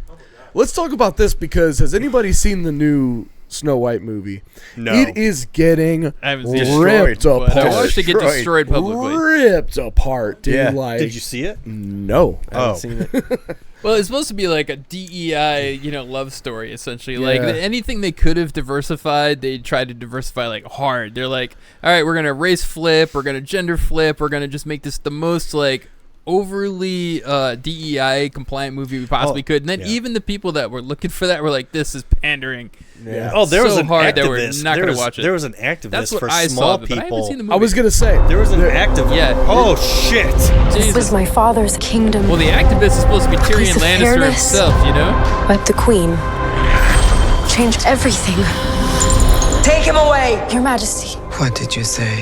Let's talk about this, because has anybody seen the new Snow White movie. No. It is getting I haven't seen it. ripped But I apart. watched it get destroyed publicly. Ripped apart, dude. Yeah. Like, Did you see it? No. I haven't Oh. seen it. Well, it's supposed to be like a DEI, love story essentially. Like Yeah. anything they could have diversified, they tried to diversify like hard. They're like, all right, we're gonna race flip, we're gonna gender flip, we're gonna just make this the most like overly DEI compliant movie we possibly could. And then yeah. even the people that were looking for that were like, this is pandering. Yeah. Oh, there was So an hard activist. that we're not there gonna was, watch it. There was an activist That's what for I small saw, but I haven't seen the movie. I was gonna say There was an activist. Yeah. Oh shit! This Jesus. was my father's kingdom. Well, the activist is supposed to be Tyrion piece of Lannister fairness. himself, But the queen changed everything. Take him away! Your Majesty, What did you say?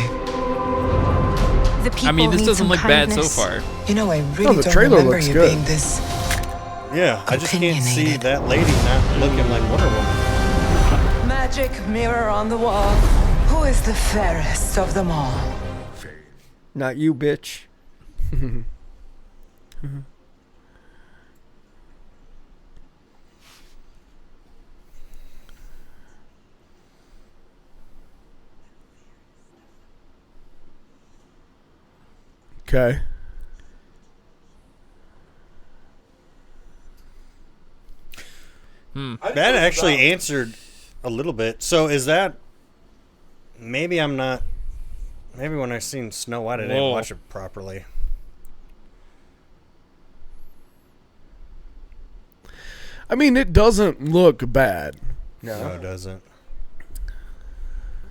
the people I mean, this need doesn't some look bad so kindness. far. You know, I really the don't trailer remember looks you good. being this. Yeah, I just can't see Opinionated. that lady not looking like Wonder Woman. Magic mirror on the wall. Who is the fairest of them all? Not you, bitch. okay. I didn't That know it was actually out. answered a little bit. So is that? Maybe I'm not. Maybe when I seen Snow White, I didn't Whoa. watch it properly. I mean, it doesn't look bad. No, it doesn't.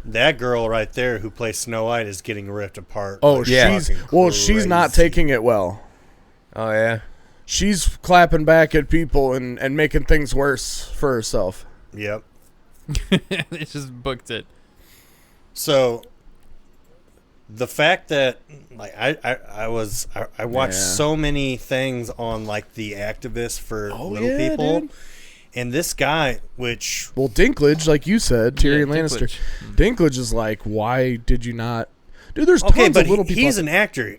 That girl right there who plays Snow White is getting ripped apart. Oh, like Yeah. she's not crazy. taking it well. Oh yeah. She's clapping back at people and making things worse for herself. Yep. They just booked it. So the fact that like I watched Yeah. so many things on like the activists for Oh, little yeah, people, dude. and this guy, which Well, Dinklage, like you said, Tyrion Yeah, Lannister. Dinklage. Dinklage is like, why did you not? Dude, there's okay, tons but of little people. he's out an actor,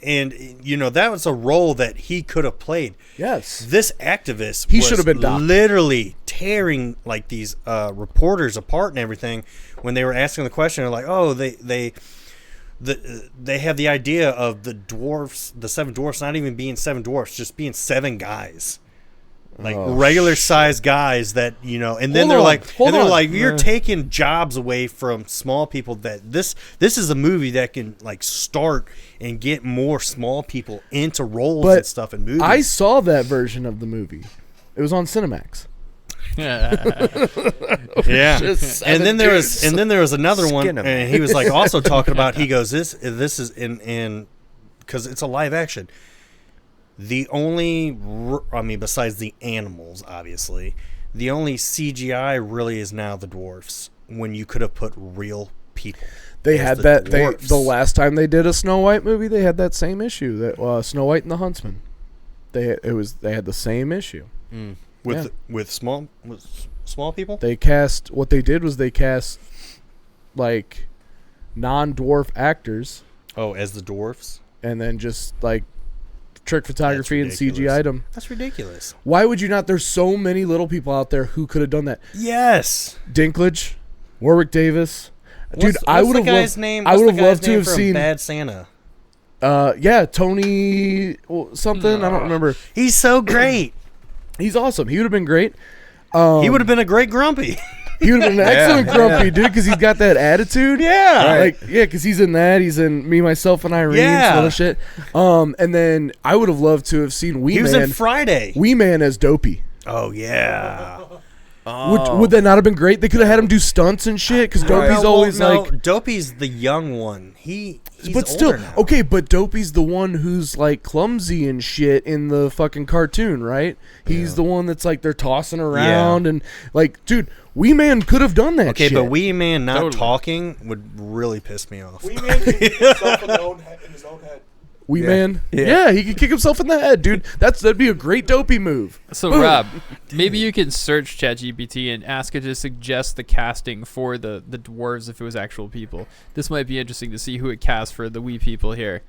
and that was a role that he could have played. there. Yes. This activist He was should have been doc. literally tearing like these reporters apart and everything when they were asking the question. They're like, oh, they have the idea of the dwarfs, the seven dwarfs, not even being seven dwarfs, just being seven guys, like Oh, regular sized guys that and then Hold on. you're taking jobs away from small people. That this is a movie that can like start and get more small people into roles But and stuff in movies. I saw that version of the movie. It was on Cinemax. Yeah, Just and then seven there dudes. was another one, Skin 'em. and he was like also talking about. He goes, this is in because it's a live action. The only, besides the animals, obviously, the only CGI really is now the dwarfs. When you could have put real people. They as had the that. dwarfs. The last time they did a Snow White movie, they had that same issue. That Snow White and the Huntsman. They had the same issue. with small people. They cast what they did was they cast like non-dwarf actors As the dwarfs. and then just like trick photography and ridiculous. CGI'd them. That's ridiculous. Why would you not? There's so many little people out there who could have done that. Yes. Dinklage, Warwick Davis. Dude, I would have loved. Name? I What's would the have guy's loved to name have from seen. Bad Santa. Yeah, Tony something. I don't remember. He's so great. He's awesome. He would have been great. He would have been a great grumpy. He would have been an excellent grumpy dude because he's got that attitude. Yeah. Like because he's in that. He's in Me, Myself, and Irene. Yeah. Some other shit. And then I would have loved to have seen Wee He was in Man. Friday. Wee Man as Dopey. Oh yeah. Would that not have been great? They could have had him do stunts and shit because Dopey's always like. Dopey's the young one. He's But still, older now. okay, but Dopey's the one who's like clumsy and shit in the fucking cartoon, right? He's the one that's like they're tossing around and like, dude, Wee Man could have done that Okay, shit. but Wee Man not Totally. talking would really piss me off. Wee Man can kick himself in his own head. Wee Yeah. Man, Yeah. yeah, he could kick himself in the head, dude. That'd be a great Dopey move. So Rob, maybe you can search ChatGPT and ask it to suggest the casting for the dwarves if it was actual people. This might be interesting to see who it cast for the wee people here.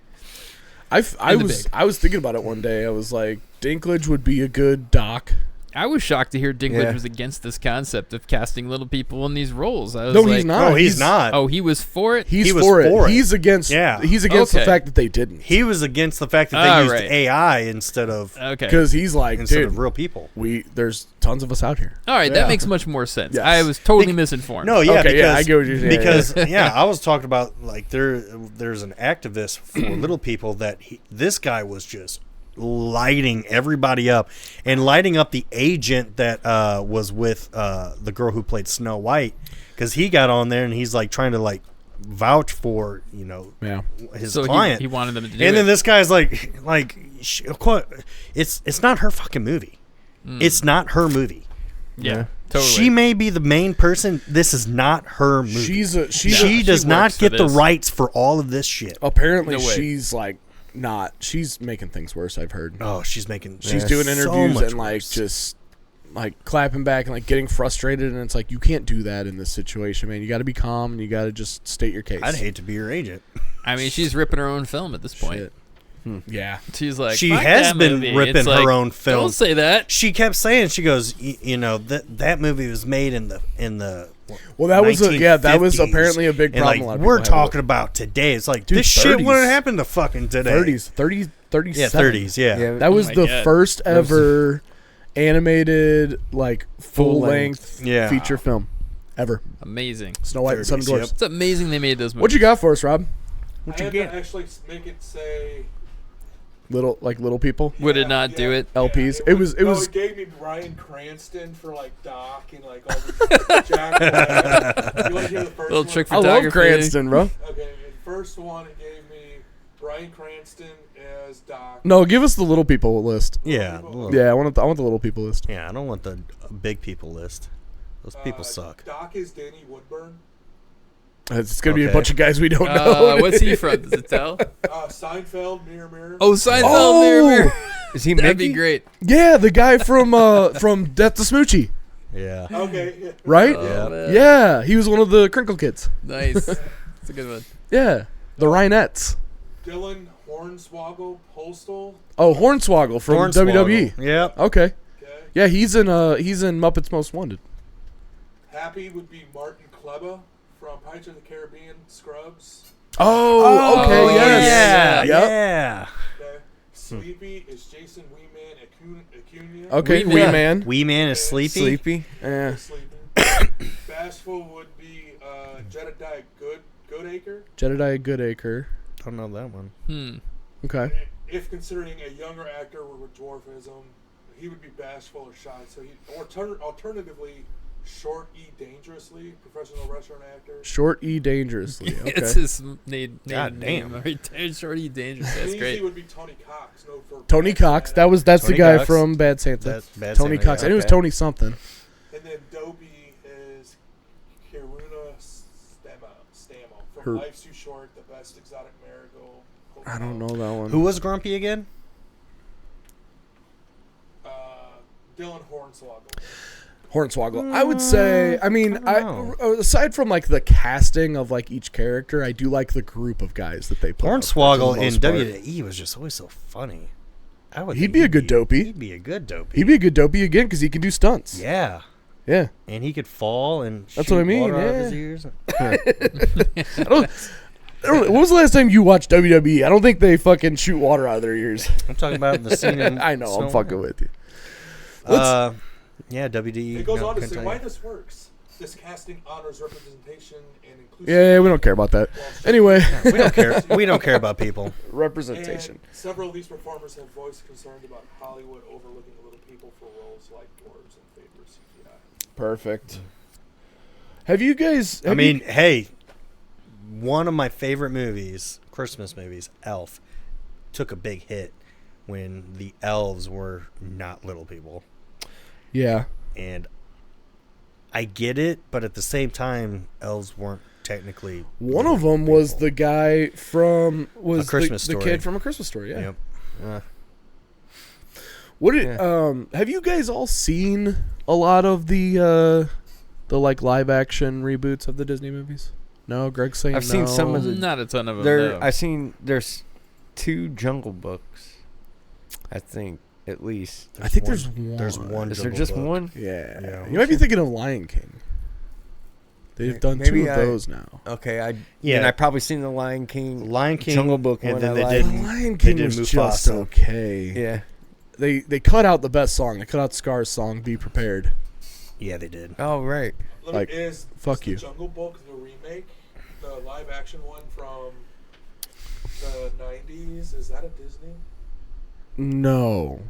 I the was thinking about it one day. I was like, Dinklage would be a good Doc. I was shocked to hear Dinklage Yeah. was against this concept of casting little people in these roles. I was No, like, he's not. No, he's not. Oh, he was for it. He's He was for it. for it. He's against. Yeah. He's against the Okay. fact that they didn't. He was against the fact that they used right. AI instead of Okay. Because he's like, instead dude, of real people. there's tons of us out here. All right, Yeah. that makes much more sense. Yes. I was totally Bec- misinformed. No, yeah, Okay, because, yeah, I get what you're saying. Because I was talking about like there's an activist for little people that this guy was just lighting everybody up and lighting up the agent that was with the girl who played Snow White, because he got on there and he's like trying to like vouch for Yeah. his so client. he wanted them to do And it. then this guy's like it's not her fucking movie. It's not her movie. yeah, totally. She may be the main person. This is not her movie. She does she not works for get the this. rights for all of this shit. Apparently, No way. she's like not. She's making things worse. I've heard. Oh, she's making. She's yeah, doing so interviews much and like worse. just like clapping back and like getting frustrated, and it's like you can't do that in this situation, man. You got to be calm and you got to just state your case. I'd hate to be your agent. I mean, she's ripping her own film at this point. Shit. Yeah. She's like, She "Fuck has that been movie." ripping It's her like, own film. Don't say that. She kept saying, she goes, that movie was made in the. Well, that was that was 1950s, apparently a big and, problem. like, a lot of we're people have. talking about today. It's like Dude, this shit 30s. wouldn't happen to fucking today. 30s, 30s, 37. Yeah, 30s. Yeah. That was my the God. first ever animated like full length Yeah. feature film ever. Amazing. Snow White and 30s, Seven Dwarfs. yep. It's amazing they made those movies. What you got for us, Rob? I had to actually make it say Little people. Would it not do it? LPs? It was- It gave me Bryan Cranston for like Doc and like all these Jack Black. You want to hear the first Little one? trick I love photography. Cranston, bro. Okay, the first one it gave me Bryan Cranston as Doc. No, give us the little people list. Yeah. Yeah, I want the little people list. Yeah, I don't want the big people list. Those people suck. Doc is Danny Woodburn. It's gonna be a Okay. bunch of guys we don't know. What's he from? Does it tell? Seinfeld, Mirror Mirror. Oh, Seinfeld. Oh! Mirror. Is he That'd Mickey? be great. Yeah, the guy from Death to Smoochie, Yeah. Okay. Yeah. right? Yeah. man. Yeah, he was one of the Crinkle kids. Nice. That's a good one. Yeah, the Rhinettes. Dylan Hornswoggle Postal. Oh, Hornswoggle from WWE. Yeah. Okay. Okay. Yeah, he's in Muppets Most Wanted. Happy would be Martin Kleba from Pirates of the Caribbean, Scrubs. Oh, okay, Oh, yes. Yeah. Yep. Yeah. Okay. Sleepy is Jason Weeman Acuna. Okay, Wee Wee Man. Man. Wee Man is sleepy. Sleepy. Yeah. Sleepy. Bashful would be Jedediah Goodacre. Jedediah Goodacre. Don't know that one. Okay. If considering a younger actor with dwarfism, he would be bashful or shy. So alternatively, Short E Dangerously, professional restaurant actor. Short E Dangerously. Okay. It's his name. God name damn. right there. Shorty Dangerous. That's Easy great. would be Tony Cox. No, for Tony Cox. That's the Tony guy Cox. from Bad Santa. That's Bad Tony Santa, Cox. yeah. I knew it was Okay. Tony something. And then Dobie is Kiruna Stamo from Her- Life's Too Short, The Best Exotic Marigold. I don't know that one. Who was Grumpy again? Dylan Hornswoggle. Hornswoggle. I would say. I mean, I don't aside from like the casting of like each character, I do like the group of guys that they put. up for the Hornswoggle in most part. WWE was just always so funny. He'd think be a good dopey. He'd be a good dopey. He'd be a good dopey again because he can do stunts. Yeah. Yeah. And he could fall and That's shoot what I mean, water out of yeah. his ears. I don't. When was the last time you watched WWE? I don't think they fucking shoot water out of their ears. I'm talking about the scene in I know. I'm Snow fucking White. with you. Yeah, WD. It goes no, on to couldn't say tell why you. this works. This casting honors representation and inclusion. Yeah, we don't care about that. Anyway, We don't care. We don't care about people. representation. And several of these performers have voiced concerns about Hollywood overlooking little people for roles like dwarves and favor CGI. Perfect. Have you guys? I mean, hey, one of my favorite movies, Christmas movies, Elf, took a big hit when the elves were not little people. yeah. And I get it, but at the same time, elves weren't technically. One of them was the guy from A Christmas the Story. kid from A Christmas Story. Yeah. Yep. What did have you guys all seen a lot of the like live action reboots of the Disney movies? No, Greg's saying I've seen some no. of the- Not a ton of them. There, no. I seen there's 2 Jungle Books, I think. at least. I think there's one. There's one. Is there Jungle just Book. one? Yeah. Yeah. You might be thinking of Lion King. They've done Maybe two of those now. Okay, Yeah. And I probably seen the Lion King, Jungle Book, and one then I they liked. did. The Lion They King did was just Mufasa. okay. Yeah. They cut out the best song. They cut out Scar's song, Be Prepared. Yeah, they did. Oh right. Like, fuck the you. Jungle Book, the remake, the live action one from the 90s, is that a Disney? No.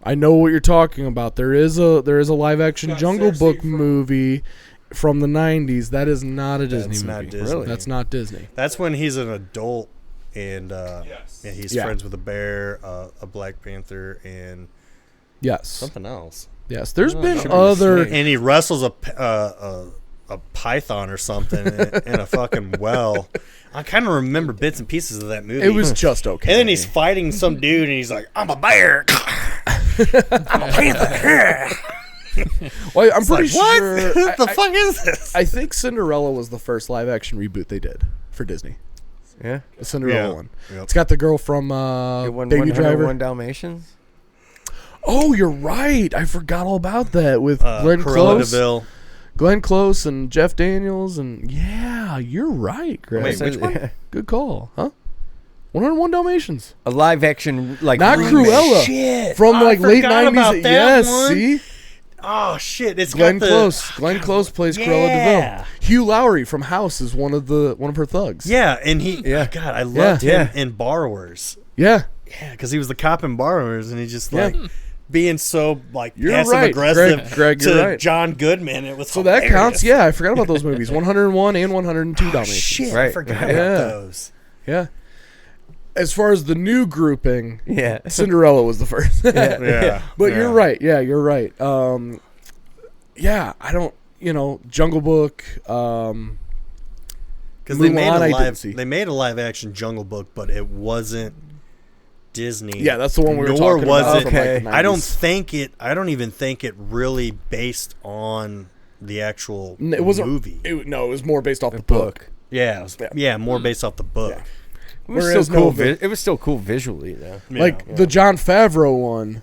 I know what you're talking about. There is a live action Got Jungle Cersei Book from- movie from the 90s. That is not a Disney That's movie. not Disney. Really? That's not Disney. That's when he's an adult and Yes. yeah, he's Yeah. friends with a bear, a Black Panther, and Yes. something else. Yes. There's Oh, been should be other. snake. And he wrestles a python or something in a fucking well. I kind of remember bits and pieces of that movie. It was just okay. And then he's fighting some dude, and he's like, "I'm a bear." I'm a panther. Well, I'm It's pretty like, what? sure. What the fuck is this? I think Cinderella was the first live action reboot they did for Disney. Yeah. The Cinderella Yeah. one. Yep. It's got the girl from Baby Driver. 101 Dalmatians. Oh, you're right. I forgot all about that with Glenn Cruella Close. DeVille. Glenn Close and Jeff Daniels, and yeah, you're right, Greg. Wait, which one? Good call, huh? 101 Dalmatians. A live action like Not remake. Cruella. Shit. From I like late forgot 90s. about that Yes, one. see? Oh shit! It's Glenn got the Close. Glenn Close plays Cruella Yeah. DeVille. Hugh Lowry from House is one of her thugs. Yeah, and Yeah. God, I loved Yeah. him in Borrowers. Yeah. Yeah, because he was the cop in Borrowers, and he just Yeah. like being so like You're passive right, aggressive Greg, to you're right. John Goodman. It was So that hilarious. counts. Yeah, I forgot about those movies. 101 and 102 Oh, Dalmatians. shit, I Right. forgot Yeah. about those. Yeah. As far as the new grouping, Yeah. Cinderella was the first. Yeah, But yeah. you're right. Yeah, you're right. Yeah, I don't. Jungle Book. Because Mulan, I didn't see. they made a live action Jungle Book, but it wasn't Disney. Yeah, that's the one we were Nor talking was about. it. From, like, the I don't 90s. I don't even think it really based on the actual It wasn't. movie. It was more based off the book. Yeah, it was, yeah, more based off the book. Yeah. It was Whereas still cool. no, It was still cool visually though. Like the Jon Favreau one,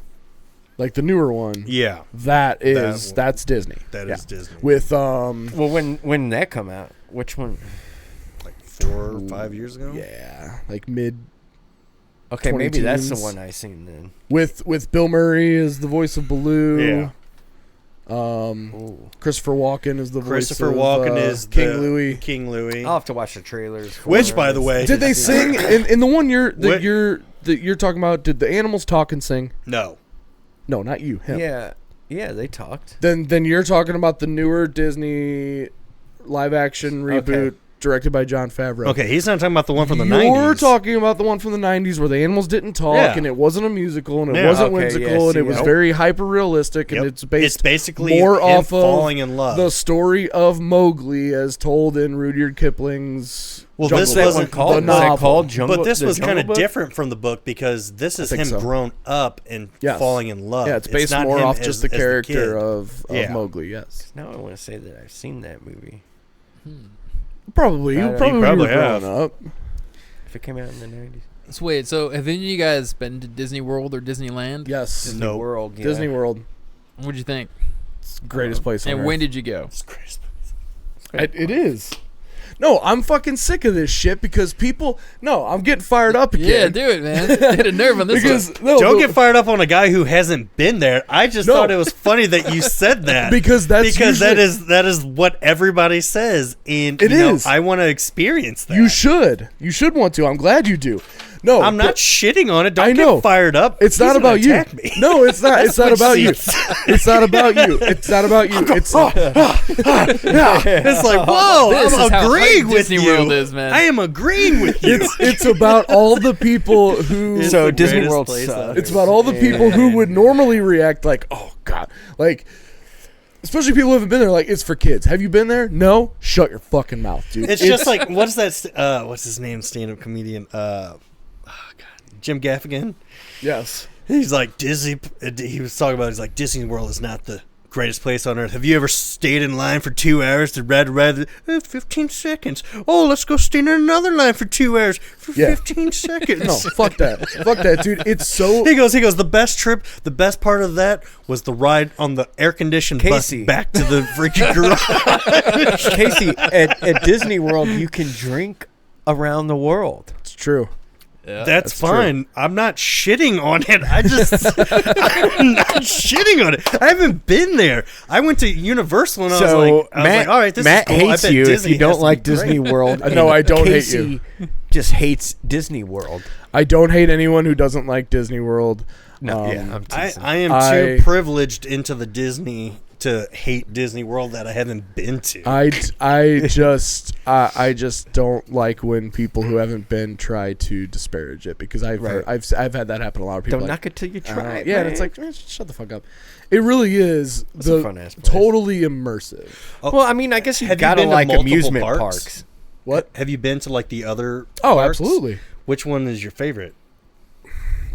like the newer one. Yeah, That's Disney. that Yeah. is Disney. With Well, when that come out, which one? like 4 or 5 years ago. yeah, like mid Okay, maybe that's the 20-teens. one I seen then. with Bill Murray as the voice of Baloo. Yeah. Ooh. Christopher Walken is the Christopher voice of Walken is King the- Louis. King Louis. I'll have to watch the trailers. for Which, it. by the way, Did they sing in the one What? that you're talking about? Did the animals talk and sing? No. No, not you. Him. Yeah, they talked. Then you're talking about the newer Disney live action reboot Okay. directed by Jon Favreau. Okay, he's not talking about the one from the You're 90s. talking about the one from the 90s where the animals didn't talk Yeah. and it wasn't a musical and it Yeah. wasn't Okay, whimsical yeah, and see, it was nope. very hyper realistic and Yep. it's based basically more him off falling of in love. the story of Mowgli as told in Rudyard Kipling's Well, Jungle this Book. wasn't called. The Is that novel. called Jungle? But this the was kind Jungle of Book? different from the book because this is think him so. grown up and Yes. falling in love. Yeah, it's based not more him off as- just the as character kid. of Yeah. Mowgli, yes. Now I want to say that I've seen that movie. Probably. You You probably probably were growing have. up. If it came out in the 90s. So wait, so have any of you guys been to Disney World or Disneyland? Yes. Disney Nope. World. Yeah. Disney World. What'd you think? It's the greatest place on And earth. when did you go? It's crazy. It is. No, I'm fucking sick of this shit because people. No, I'm getting fired up again. Yeah, do it, man. Hit a nerve on this because one. no, Don't the- get fired up on a guy who hasn't been there. I just No. thought it was funny that you said that because that's because usually- that is what everybody says, and It you know, is. I want to experience that. You should want to. I'm glad you do. No, I'm not but shitting on it. Don't I know. get fired up. It's He's not gonna about you. attack me. No, it's not. It's not what about she you. said. It's not about you. It's not about you. It's It's like, whoa, This is I'm how agreeing hype with Disney you. World is, man. I am agreeing with you. it's about all the people who. It's So the Disney greatest World place sucks. on It's earth. about all the people who would normally react like, oh god, like. Especially people who haven't been there, like, it's for kids. Have you been there? No? Shut your fucking mouth, dude. It's just like, what's that? What's his name? Stand-up comedian. God, Jim Gaffigan. Yes. He's like Disney. He was talking about. He's like Disney World is not the greatest place on earth. Have you ever stayed in line for 2 hours to read 15 seconds? Oh, let's go stand in another line for 2 hours for 15 seconds. No, fuck that. Fuck that, dude. It's so... He goes, the best part of that was the ride on the air-conditioned bus Casey. back to the freaking garage. Casey, at Disney World, you can drink around the world. It's true. Yeah. That's fine. I'm not shitting on it. I'm not shitting on it. I haven't been there. I went to Universal and I was like, all right, this Matt is cool. hates I bet you Disney if you don't has to like be great. Disney World. No, I don't hate Casey just hates Disney World. I don't hate anyone who doesn't like Disney World. No, Um, yeah, I'm teasing. I am too privileged into the Disney to hate Disney World that I haven't been to. I just don't like when people who haven't been try to disparage it, because I've had that happen to a lot of people. Don't like, knock it till you try it. yeah, and it's like, man, shut the fuck up. It really is That's a fun-ass place. totally immersive. Well, I mean, I guess you Have you gotta been to like multiple amusement parks? parks. What? Have you been to like the other Oh, parks? absolutely. Which one is your favorite?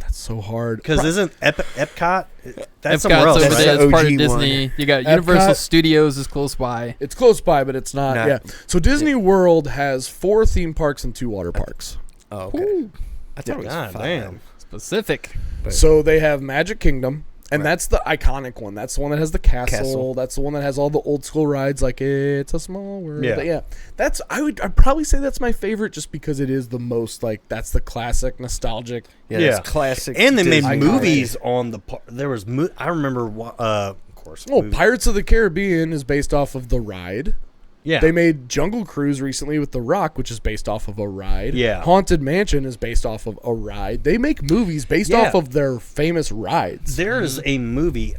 That's so hard. Because isn't Epcot? That's Epcot's somewhere else, over That's right? there. the It's part of OG one. Disney. You got Universal Epcot- Studios is close by. It's close by, but it's not. Not- Yeah. So Disney World has 4 theme parks and 2 water parks. Oh, okay. I thought it was God 5. damn. Specific. So they have Magic Kingdom, and that's the iconic one. That's the one that has the castle. That's the one that has all the old school rides, like It's a Small World. Yeah. That's I'd probably say that's my favorite, just because it is the most like that's the classic nostalgic. Yeah, Yeah. that's classic. And they made Disney. movies on the park. There was I remember of course. Well, movies. Pirates of the Caribbean is based off of the ride. Yeah. They made Jungle Cruise recently with The Rock, which is based off of a ride. Yeah. Haunted Mansion is based off of a ride. They make movies based Yeah. off of their famous rides. There is a movie.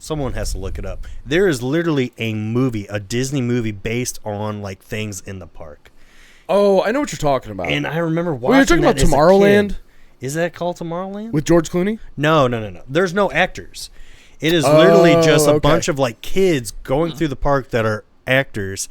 Someone has to look it up. There is literally a Disney movie based on like things in the park. Oh, I know what you're talking about. And I remember watching. Well, you're talking that about as a Tomorrowland? kid. Is that called Tomorrowland? With George Clooney? No. There's no actors. It is literally just a okay. bunch of like kids going through the park that are actors,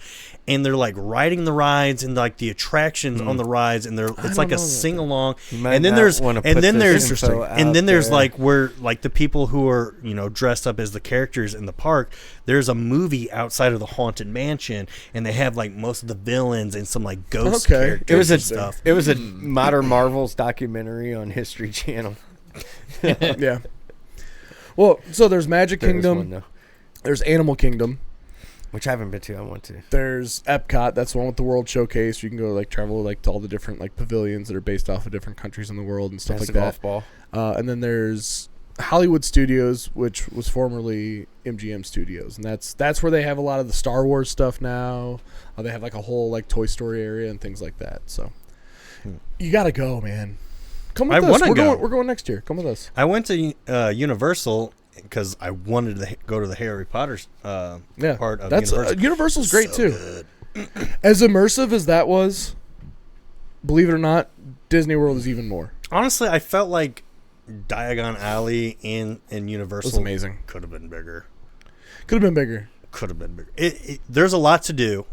and they're like riding the rides and like the attractions on the rides, and it's like a sing along. might And then not there's wanna and put then this there's info and out then there's there. like where like the people who are dressed up as the characters in the park. There's a movie outside of the Haunted Mansion, and they have like most of the villains and some like ghost Okay. characters It was and stuff. It was a Modern Marvels documentary on History Channel. Yeah. Well, so there's Magic There is Kingdom. one, though, There's Animal Kingdom. which I haven't been to. I want to. There's Epcot. That's the one with the World Showcase. You can go like travel like to all the different like pavilions that are based off of different countries in the world and stuff Has like a that. golf ball. And then there's Hollywood Studios, which was formerly MGM Studios, and that's where they have a lot of the Star Wars stuff now. They have like a whole like Toy Story area and things like that. So you gotta go, man. Come with I us. wanna go. We're going next year. Come with us. I went to Universal because I wanted to go to the Harry Potter Yeah, part of that's Universal. Universal's great So too. As immersive as that was, believe it or not, Disney World is even more. Honestly, I felt like Diagon Alley in Universal was amazing. Could have been bigger. Could have been bigger. Could have been bigger. There's a lot to do.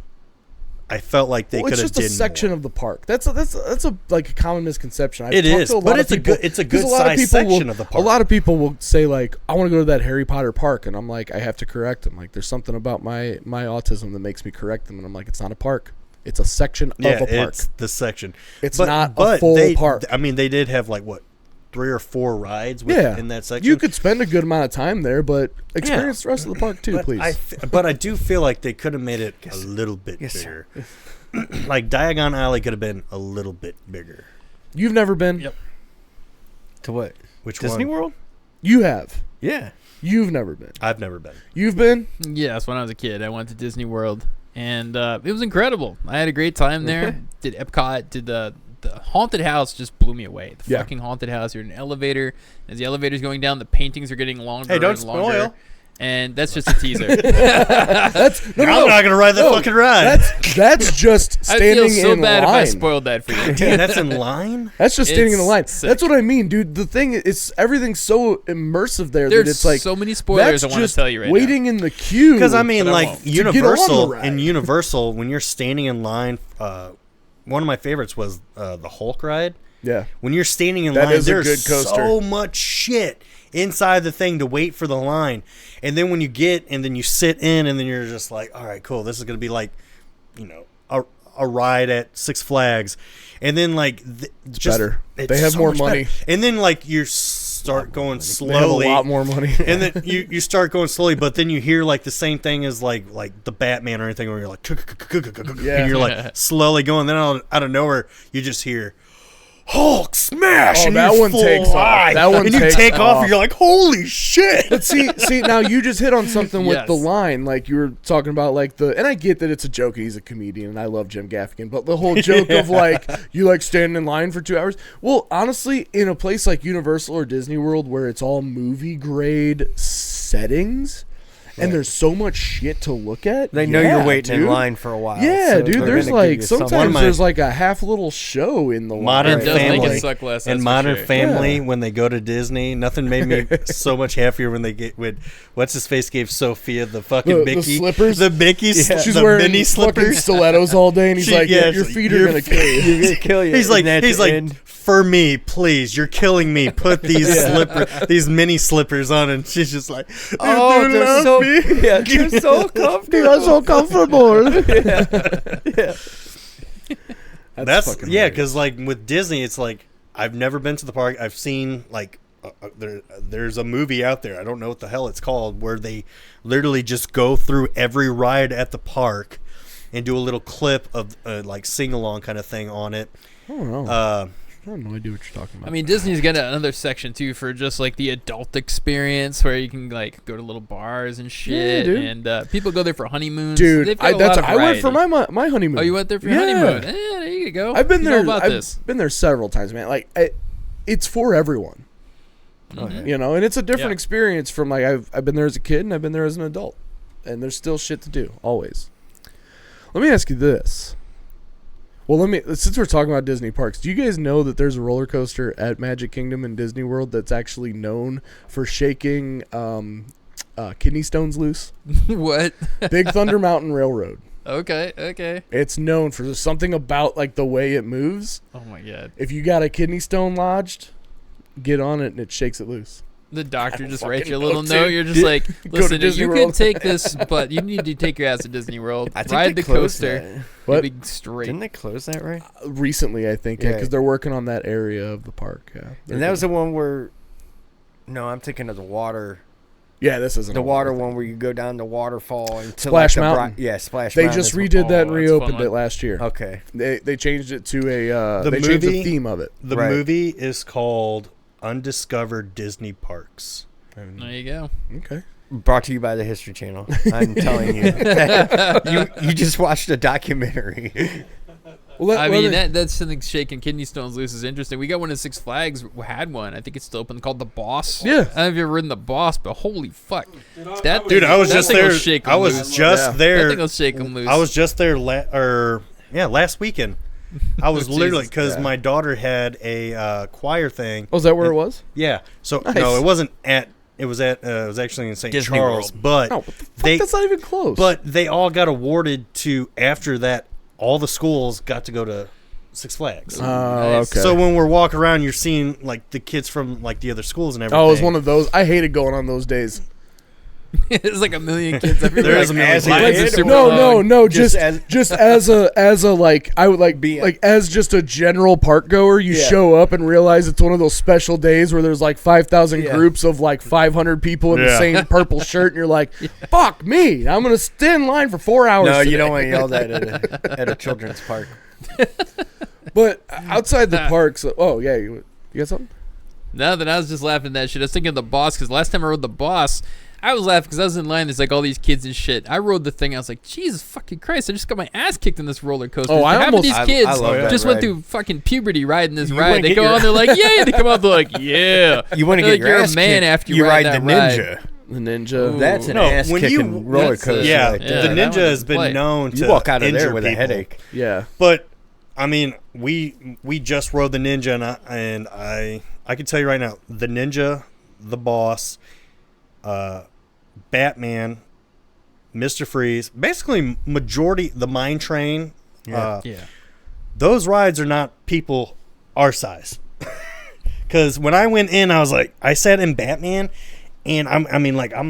I felt like they Well, could it's have just a did section more. of the park. That's a like a common misconception. I've It talked is, to a but lot of it's a people- good- it's a 'cause good lot of sized people section will- of the A park. lot of people will say like, "I want to go to that Harry Potter park," and I'm like, I have to correct them. Like, there's something about my autism that makes me correct them, and I'm like, it's not a park. It's a section of a park. It's the section. It's not a full park. I mean, they did have like what 3 or 4 rides Yeah, in that section. you could spend a good amount of time there, but experience the rest of the park too, but please. but I do feel like they could have made it a little bit bigger. Like Diagon Alley could have been a little bit bigger. You've never been. Yep. To what? Which Disney one? World? You have. Yeah. You've never been. I've never been. You've been. Yes, when I was a kid, I went to Disney World, and it was incredible. I had a great time there. Did Epcot, did the haunted house just blew me away. The Yeah. fucking haunted house. You're in an elevator. As the elevator's going down, the paintings are getting longer Hey, don't and longer. spoil. And that's just a teaser. That's no, I'm not gonna ride that no, fucking ride. That's just I standing feel so in bad line. if I spoiled that for you. Dude, that's in line. That's just standing in the It's line. sick. That's what I mean, dude. The thing is, everything's so immersive there that There's it's like so many spoilers that's I want to just tell you right waiting in the queue. Because I mean, But I like won't. To get on the Universal ride. and Universal, when you're standing in line, one of my favorites was the Hulk ride. yeah, When you're standing in That line, is a there's good coaster. so much shit inside the thing to wait for the line. And then when you get, and then you sit in, and then you're just like, all right, cool. This is going to be like, you know, a ride at Six Flags. And then like, just better. it's They have so more much money. better. And then like you start going slowly. They have a lot more money. And then you start going slowly, but then you hear like the same thing as like the Batman or anything where you're like, and you're like slowly going. Then out of nowhere, you just hear Hulk smash. Oh, and that you one takes fly. off. That one and you takes take off, off. and you're like, holy shit. But see, now you just hit on something with Yes. the line, like you were talking about, like and I get that it's a joke, and he's a comedian, and I love Jim Gaffigan, but the whole joke of like, you like standing in line for 2 hours. Well, honestly, in a place like Universal or Disney World where it's all movie grade settings, and there's so much shit to look at. They know yeah, you're waiting in dude. line for a while. Yeah, so dude. they're There's gonna give like you some- sometimes my- there's like a half little show in the Modern line. It does make Family it suck less. and that's for Modern sure. Family, Yeah. when they go to Disney, nothing made me so much happier when what's his face gave Sophia the fucking The Mickey slippers? the Mickey, She's the wearing mini fucking slippers. stilettos all day, and he's like, yeah, "Your she's feet like, are gonna kill you." You're gonna kill you. He's like, And at the end- for me, please, you're killing me. Put these these mini slippers on, and she's just like, oh, "You they're love so me." yeah, they're so comfortable. They are so comfortable. That's fucking yeah, hilarious. because like with Disney, it's like I've never been to the park. I've seen like there's a movie out there. I don't know what the hell it's called, where they literally just go through every ride at the park and do a little clip of like sing along kind of thing on it. I don't know. Uh, I have no idea what you're talking about. I mean, Disney's got another section too for just like the adult experience, where you can like go to little bars and shit, dude. and people go there for honeymoons. dude, They've got a lot of I went for variety. my honeymoon. Oh, you went there for your honeymoon? There you go. I've been You know there. about I've this. been there several times, man. Like, it's for everyone. Mhm. You know, and it's a different Yeah. experience from like I've been there as a kid and I've been there as an adult, and there's still shit to do always. Let me ask you this. Well, since we're talking about Disney parks, do you guys know that there's a roller coaster at Magic Kingdom in Disney World that's actually known for shaking kidney stones loose? What? Big Thunder Mountain Railroad. Okay. It's known for something about like the way it moves. Oh my god. If you got a kidney stone lodged, get on it and it shakes it loose. The doctor don't just writes fucking you a little know, note. dude. You're just like, to listen, Disney you can World." take this, but you need to take your ass to Disney World. I think Ride they the closed coaster. that. What? You'll be straight. Didn't they close that right? Recently, I think, Yeah. because they're working on that area of the park. Yeah, And that was the one where. No, I'm thinking of the water. this isn't The a water one where you go down the waterfall and Splash Mountain. Yeah, Splash They Mountain. just is what- redid that and Oh, that's a fun reopened one. it last year. Okay. They changed it to The they changed the movie- theme of it. the Right. movie is called Undiscovered Disney Parks. There you go. Okay. Brought to you by the History Channel. I'm telling you. you just watched a documentary. Well, I mean, that's something shaking kidney stones loose is interesting. We got one at Six Flags. Had one. I think it's still open. Called the Boss. Yeah. I don't know if you've ever ridden the Boss, but holy fuck, that Dude, I was that just thing will there. shake 'em I was loose. just Yeah. That there. thing will shake them loose. I was just there last weekend. I was Oh, literally Jesus. because Yeah. my daughter had a choir thing. Oh, is that where it was? Yeah. So Nice. no, it wasn't at. It was actually in St. Disney Charles, World. but No, what the fuck? they That's not even close. but they all got awarded to after that. All the schools got to go to Six Flags. oh, Nice. okay. So when we're walking around, you're seeing like the kids from like the other schools and everything. oh, it was one of those. I hated going on those days. There's like a million kids everywhere. There is a million as a kids. Lines are kid, super No, long. no, Just just as- as a like I would like Be- like as just a general park goer, you Yeah. show up and realize it's one of those special days where there's like 5,000 Yeah. groups of like 500 people in the Yeah. same purple shirt, and you're like, "Fuck me! I'm gonna stand in line for 4 hours." No, you today." don't want to yell that at a children's park. But outside the parks, oh yeah, you got something? Nothing. I was just laughing at that shit. I was thinking of the Boss because last time I rode the Boss, I was laughing because I was in line. There's like all these kids and shit. I rode the thing. I was like, Jesus fucking Christ! I just got my ass kicked in this roller coaster. Oh, I Half almost- of these I kids love that just went ride. through fucking puberty riding this You ride. wanna They get go your- on, they're like, yeah. They come out, they're like, yeah. You want to They're get like, your you're a ass man kicked, after you ride ride the that ride. Ninja. The Ninja. Ooh. That's an No, ass when kicking you- roller that's a- coaster. Yeah, right Yeah, there. the that Ninja one has been play. known to You walk out of there injure with a people. headache. Yeah. But I mean, we just rode the Ninja, and I can tell you right now, the Ninja, the Boss, Batman, Mr. Freeze, basically majority the Mine Train. Yeah. Yeah. Those rides are not people our size. Because when I went in, I was like, I sat in Batman, and I'm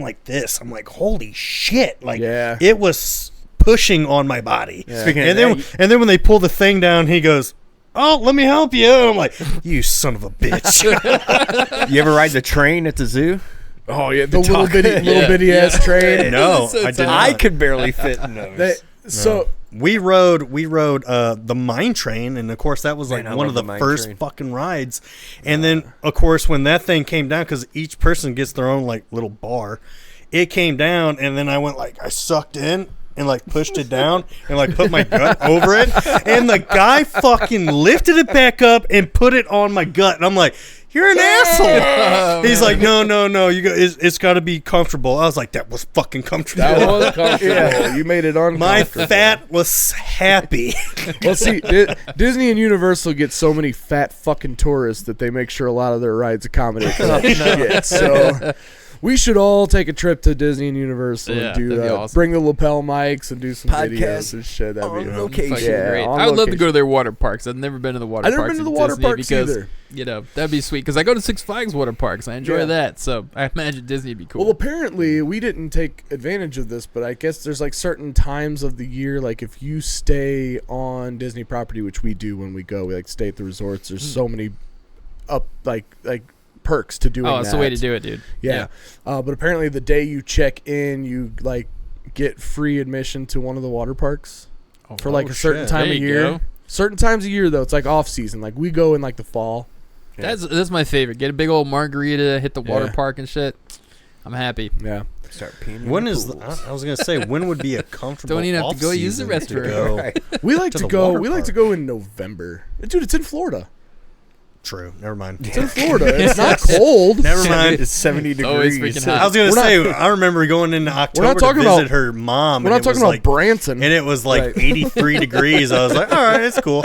like this. I'm like, holy shit! Like, Yeah. it was pushing on my body. Yeah. Speaking And of that, then when they pull the thing down, he goes, "Oh, let me help you." And I'm like, "You son of a bitch!" you ever ride the train at the zoo? Oh yeah, the little bitty Yeah. ass train. No, So I did tight. not. I could barely fit in those. They- So We rode the mine train, and of course that was like Man, I one love of the the mine first train. fucking rides. And then of course when that thing came down, because each person gets their own like little bar, it came down, and then I went like I sucked in and like pushed it down and like put my gut over it, and the guy fucking lifted it back up and put it on my gut, and I'm like, "You're an asshole." Oh, He's man. like, "No, you got it's got to be comfortable." I was like, "That was fucking comfortable." that was comfortable. Yeah, you made it My uncomfortable. fat was happy. Well, see, Disney and Universal get so many fat fucking tourists that they make sure a lot of their rides accommodate for that shit. So we should all take a trip to Disney and Universal Yeah, and do that'd be that. awesome. Bring the lapel mics and do some Podcast videos and shit. That'd be on location. Fucking Yeah, great. on I would love to location. go to their water parks. I've never been to the water I've never parks. been to in the water Disney parks because, either. You know, that'd be sweet. Because I go to Six Flags water parks. I enjoy Yeah. that. So I imagine Disney would be cool. Well, apparently we didn't take advantage of this, but I guess there's like certain times of the year, like if you stay on Disney property, which we do when we go, we like stay at the resorts. There's so many like perks to doing. oh, it's that. the way to do it, dude. Yeah. But apparently the day you check in, you like get free admission to one of the water parks for like a certain shit. time There of you year. go. Certain times of year though, it's like off season. Like we go in like the fall. That's my favorite. Get a big old margarita, hit the water Yeah. park and shit. I'm happy. Yeah. Start peeing. in When the is pools. I was gonna say, when would be a comfortable Don't even have to go use the off-season to restroom. go? Right. We like To to the go. water We like to park. go in November. Dude, it's in Florida. True. Never mind. It's in Florida. It's not cold. Never mind. It's 70 It's always degrees. freaking hot. I was gonna We're not- say, I remember going into October to talking visit about- her mom. We're and not it was talking about like, Branson. and it was like Right. 83 degrees. I was like, all right, it's cool.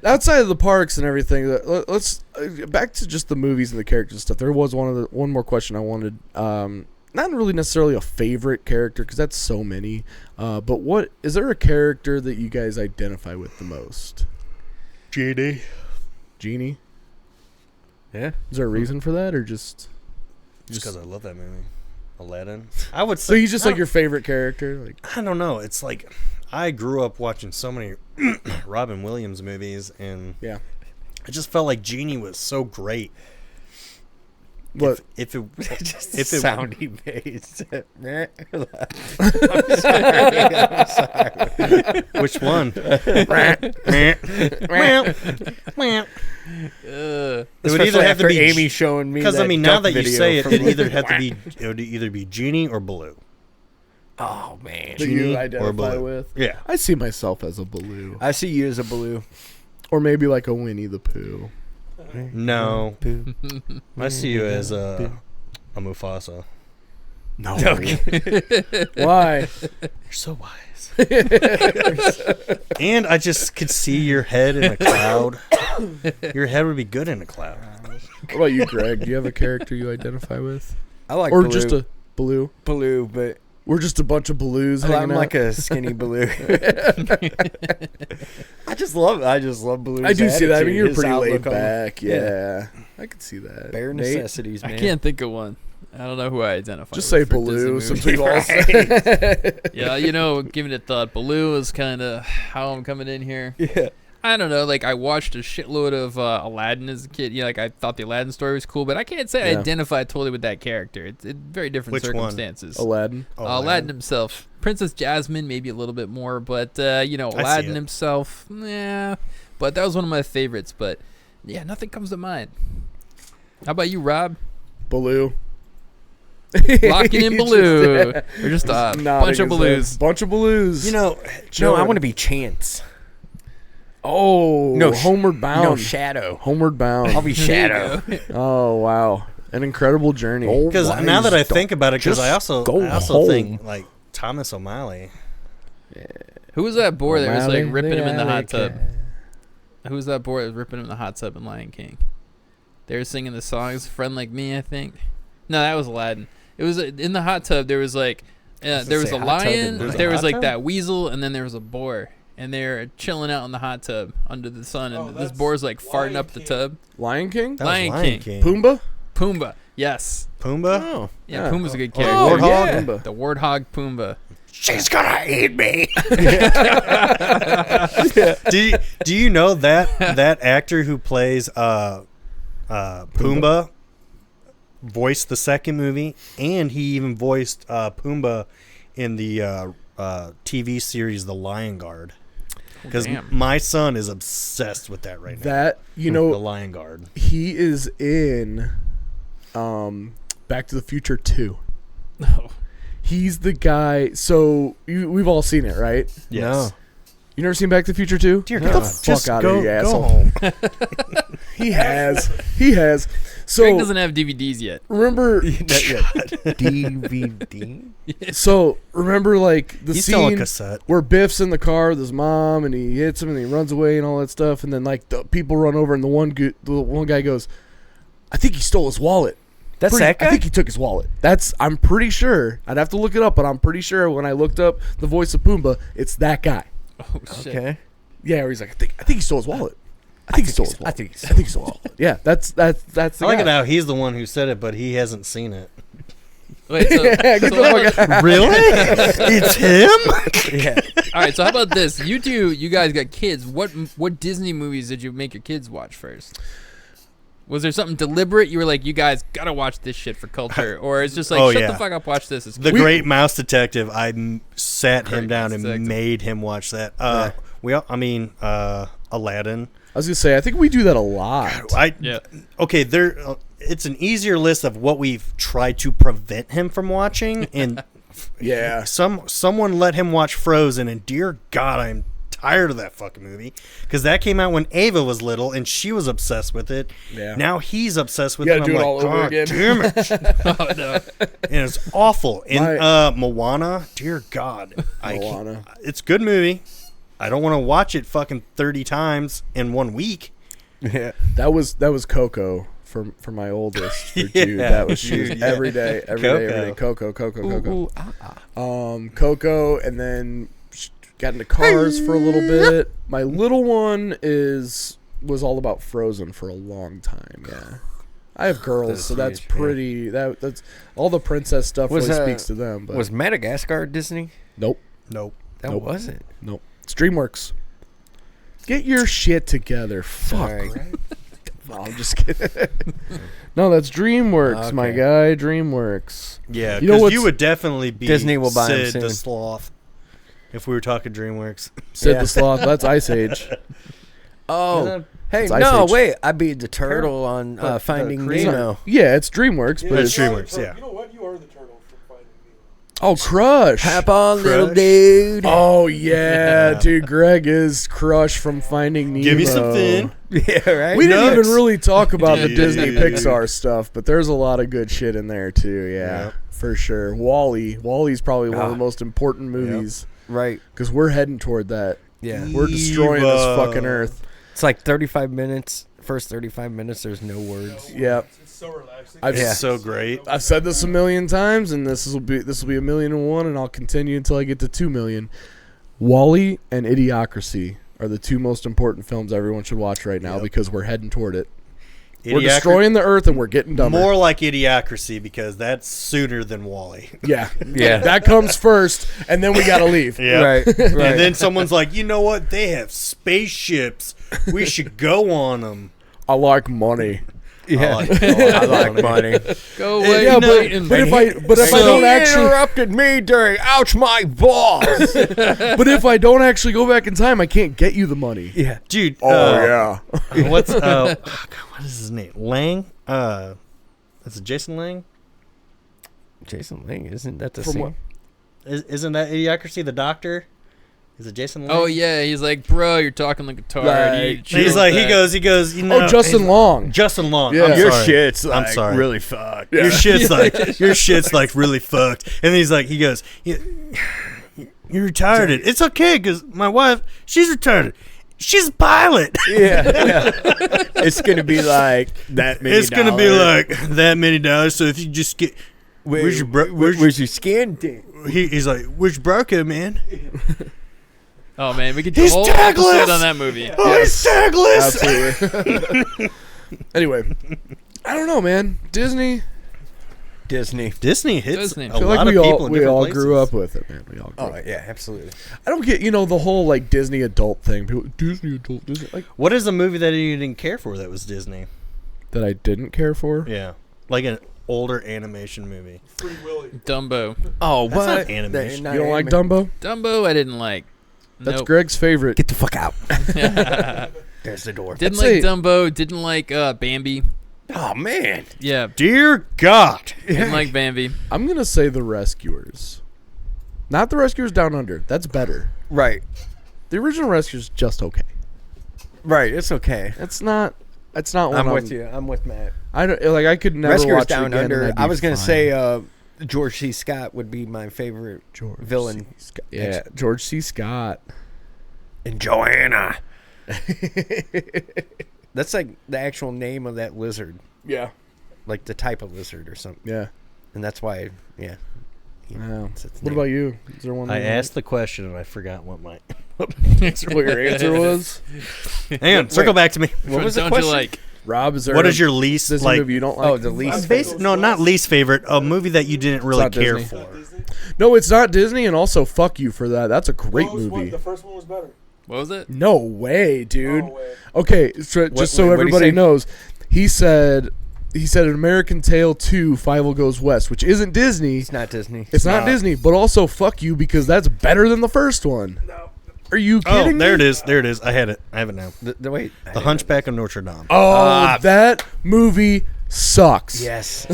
Outside of the parks and everything, let's back to just the movies and the characters and stuff. There was one more question I wanted. Not really necessarily a favorite character because that's so many. But what is there a character that you guys identify with the most? GD. Genie? Yeah. Is there a reason for that, or just Just because I love that movie, Aladdin. I would so say he's just like your favorite character? Like I don't know. It's like I grew up watching so many Robin Williams movies, and yeah, I just felt like Genie was so great. what? If it Just If it- sound he made. which one? It would either have to be Amy showing me. because I that mean now duck that you video say it, from it like- either had to be it would either be Genie or Baloo. Oh man, That Genie you or identify Baloo. with? Yeah. I see myself as a Baloo, I see you as a Baloo. or maybe like a Winnie the Pooh. No, I see you as a Mufasa. No. Why? You're so wise. And I just could see your head in a cloud. Your head would be good in a cloud. What about you, Greg? Do you have a character you identify with, I like or Baloo. just a Baloo? Baloo, but We're just a bunch of Baloos hanging I'm out. like a skinny Baloo. I just love Baloo. I do see that. I mean, you're His pretty outlook laid on- back. Yeah. I can see that. Bare Nate? necessities, man. I can't think of one. I don't know who I identify Just with say for Disney Baloo movies. since we've all Yeah, you know, giving it thought, Baloo is kind of how I'm coming in here. Yeah. I don't know, like I watched a shitload of Aladdin as a kid. Yeah, like I thought the Aladdin story was cool, but I can't say I Yeah. identified totally with that character. It's very different Which one? circumstances. Aladdin. Aladdin himself, Princess Jasmine, maybe a little bit more, but you know, see Aladdin it. himself, yeah. But that was one of my favorites. But yeah, nothing comes to mind. How about you, Rob? Baloo. Locking in Baloo, or just a Nodding bunch of his Baloos. head. Bunch of Baloos. You know, no, I want to be Chance. Oh, No, Homeward Bound. No, Shadow. Homeward Bound. I'll be Shadow. Oh wow, an incredible journey. Oh, Because why now that I don't think about it, because I just also go think home. like Thomas O'Malley. Who was that boy that was like O'Malley, ripping the him in the alley hot tub? cat. Who was that boy that was ripping him in the hot tub in Lion King? They were singing the songs "Friend Like Me," I think. No, that was Aladdin. It was in the hot tub. There was like, there was say a hot tub lion. and there's a There was hot like tub? that weasel, and then there was a boar. and they're chilling out in the hot tub under the sun, and this that's boar's like farting Lion up the King. tub. Lion King? That was Lion King. Pumbaa? Pumbaa, yes. Pumbaa? Oh. Yeah, Pumbaa's a good Oh, character. Warthog? yeah. Pumbaa. The warthog Pumbaa. She's gonna eat me. Do you know that actor who plays Pumbaa voiced the second movie, and he even voiced Pumbaa in the TV series The Lion Guard? Because Damn. my son is obsessed with that right now. That, The Lion Guard. he is in Back to the Future 2. No. He's the guy. So we've all seen it, right? Yes. You never seen Back to the Future 2? Dear Get God, the fuck just out go, of here, you go asshole. home. He has. He has. So Greg doesn't have DVDs yet. remember. DVD. So remember, like the He's still a scene cassette. where Biff's in the car with his mom, and he hits him, and he runs away, and all that stuff, and then like the people run over, and the one guy goes, "I think he stole his wallet." That's that guy? I think he took his wallet. I'm pretty sure. I'd have to look it up, but I'm pretty sure when I looked up the voice of Pumbaa, it's that guy. Oh shit. Okay. Yeah, where he's like, I think he stole his wallet. I think he stole his wallet. I think I think he stole his wallet. Yeah, that's the I like guy. it how he's the one who said it, but he hasn't seen it. Wait, so, Yeah, get so the how fuck about- out. Really? It's him? Yeah. all right, so how about this? You guys got kids. What Disney movies did you make your kids watch first? Was there something deliberate? You were like, you guys gotta watch this shit for culture, or it's just like, Oh, shut yeah. the fuck up, watch this. It's The cool. Great Mouse Detective. I sat him Great down Mouse and Detective. made him watch that. Aladdin. I was gonna say, I think we do that a lot. Yeah. Okay, it's an easier list of what we've tried to prevent him from watching, and Yeah. someone let him watch Frozen, and dear God, I'm tired of that fucking movie because that came out when Ava was little, and she was obsessed with it. Yeah. Now he's obsessed with You it. gotta and do I'm it like, all over God again." damn it! Oh, no. And it's awful. And My- Moana, dear God, Moana. it's a good movie. I don't want to watch it fucking 30 times in 1 week. Yeah. That was Coco for my oldest. For Yeah, Jude. That was she dude, was yeah. every day. Coco. Coco, and then she got into Cars for a little bit. My little one was all about Frozen for a long time. Yeah, I have girls, That's so that's huge, yeah. pretty. That's all the princess stuff Was, really speaks to them. But Was Madagascar Disney? nope, Nope. That Nope. wasn't. nope. It's DreamWorks. Get your shit together. Fuck. Sorry. No, I'm just kidding. No, that's DreamWorks, my Okay. guy. DreamWorks. Yeah, You know because what's- you would definitely be Disney will buy 'em Sid the soon. Sloth if we were talking DreamWorks. Sid Yeah. the Sloth. That's Ice Age. Oh. Hey, It's Ice no, Age. wait. I beat the turtle on Finding creator. Nemo. Yeah, it's DreamWorks, but That's it's, DreamWorks, yeah. You know what? You are the turtle from Finding Nemo. oh, Crush. Hop on, little Crush. dude. Oh yeah, dude. Greg is Crush from Finding Nemo. Give me some fin. Yeah, right? We didn't Nuts. even really talk about the Dude. Disney Pixar stuff, but there's a lot of good shit in there too. Yeah, Yep. for sure. Wally's probably one of Ah. the most important movies Right. because we're heading toward that. Yeah. We're destroying this Eva. fucking earth. It's like 35 minutes. First 35 minutes, there's no words. Yep. It's so relaxing. I've- It's Yeah. so great. I've said this a million times, and this will be 1,000,001, and I'll continue until I get to 2,000,000. Wall-E and Idiocracy are the two most important films everyone should watch right now Yep. because we're heading toward it. We're Idiocracy- destroying the earth, and we're getting dumber. More like Idiocracy because that's sooner than Wall-E. Yeah, Yeah. that comes first, and then we gotta leave. Yeah. Right. Right. And then someone's like, you know what? They have spaceships. We should go on them. I like money. Yeah. I like money. Go away, Yeah, Peyton. but if I don't actually, interrupted me during ouch my balls. but if I don't actually go back in time, I can't get you the money. Yeah. Dude. yeah. What's God, what is his name? Lang? Is it Jason Lang? Jason Lang, isn't that the From scene? what? Isn't that Idiocracy? The doctor? Is it Jason Lang? Oh yeah, he's like, bro, you're talking like a tard. Right. You chill He's with like, that." he goes, you know. Oh, Justin Long. Justin Long. Yeah. I'm Your sorry. shit's I'm sorry. really fucked. Your shit's like really fucked. And then he's like, he goes, you're retarded. It's okay because my wife, she's retarded. She's a pilot. Yeah. It's gonna be like that many. It's gonna be like that many dollars. So if you just get, where's your where's your scan? he's like, where's your bro code, man? Oh man, we could do a whole episode on that movie. Oh, he's tagless. Absolutely. Anyway, I don't know, man. Disney. Disney. Disney hits Disney. a I feel lot like of people in we different all places. grew up with it, man. We all grew Oh up. yeah, absolutely. I don't get the whole like Disney adult thing. People, Disney adult, Disney like What is a movie that you didn't care for that was Disney? that I didn't care for. Yeah, like an older animation movie. Free Willy. Dumbo. Oh, That's what? not animation. You don't like Dumbo? Dumbo, I didn't like. That's Nope. Greg's favorite. Get the fuck out. There's the door. Didn't I'd like say- Dumbo. Didn't like Bambi. Oh man. Yeah, Dear God. didn't like Bambi. I'm gonna say The Rescuers. Not The Rescuers Down Under. That's better. Right. The original Rescuers just okay. Right. It's okay. It's not. It's not one I'm with you. I'm with Matt. I don't like. I could never Rescuers watch Down it again. Under. and I'd be I was gonna fine. say George C. Scott would be my favorite George villain. C. Scott. Yeah, George C. Scott. And Joanna. That's like the actual name of that lizard, Yeah. like the type of lizard or something. Yeah. And that's why, yeah. Wow. It's its What name. about you? Is there one? I that you asked the question and I forgot what my. like? what your answer was. Hang on, circle back to me. What was the Don't question? you like? Rob, is there? What a is your least Disney like? movie you don't like? Oh, the least. No, not least favorite. A movie that you didn't really not care Disney. for. No, it's not Disney, and also fuck you for that. That's a great movie. The first one was better. What was it? No way, dude. No way. Okay, so just so what'd he everybody say? knows, he said an American Tale 2, Fievel Goes West, which isn't Disney. It's not Disney. It's not Disney, but also fuck you because that's better than the first one. No. Are you Oh, kidding there me? it is. There it is. I had it. I have it now. The wait. The Hunchback of Notre Dame. Oh, that movie sucks. Yes.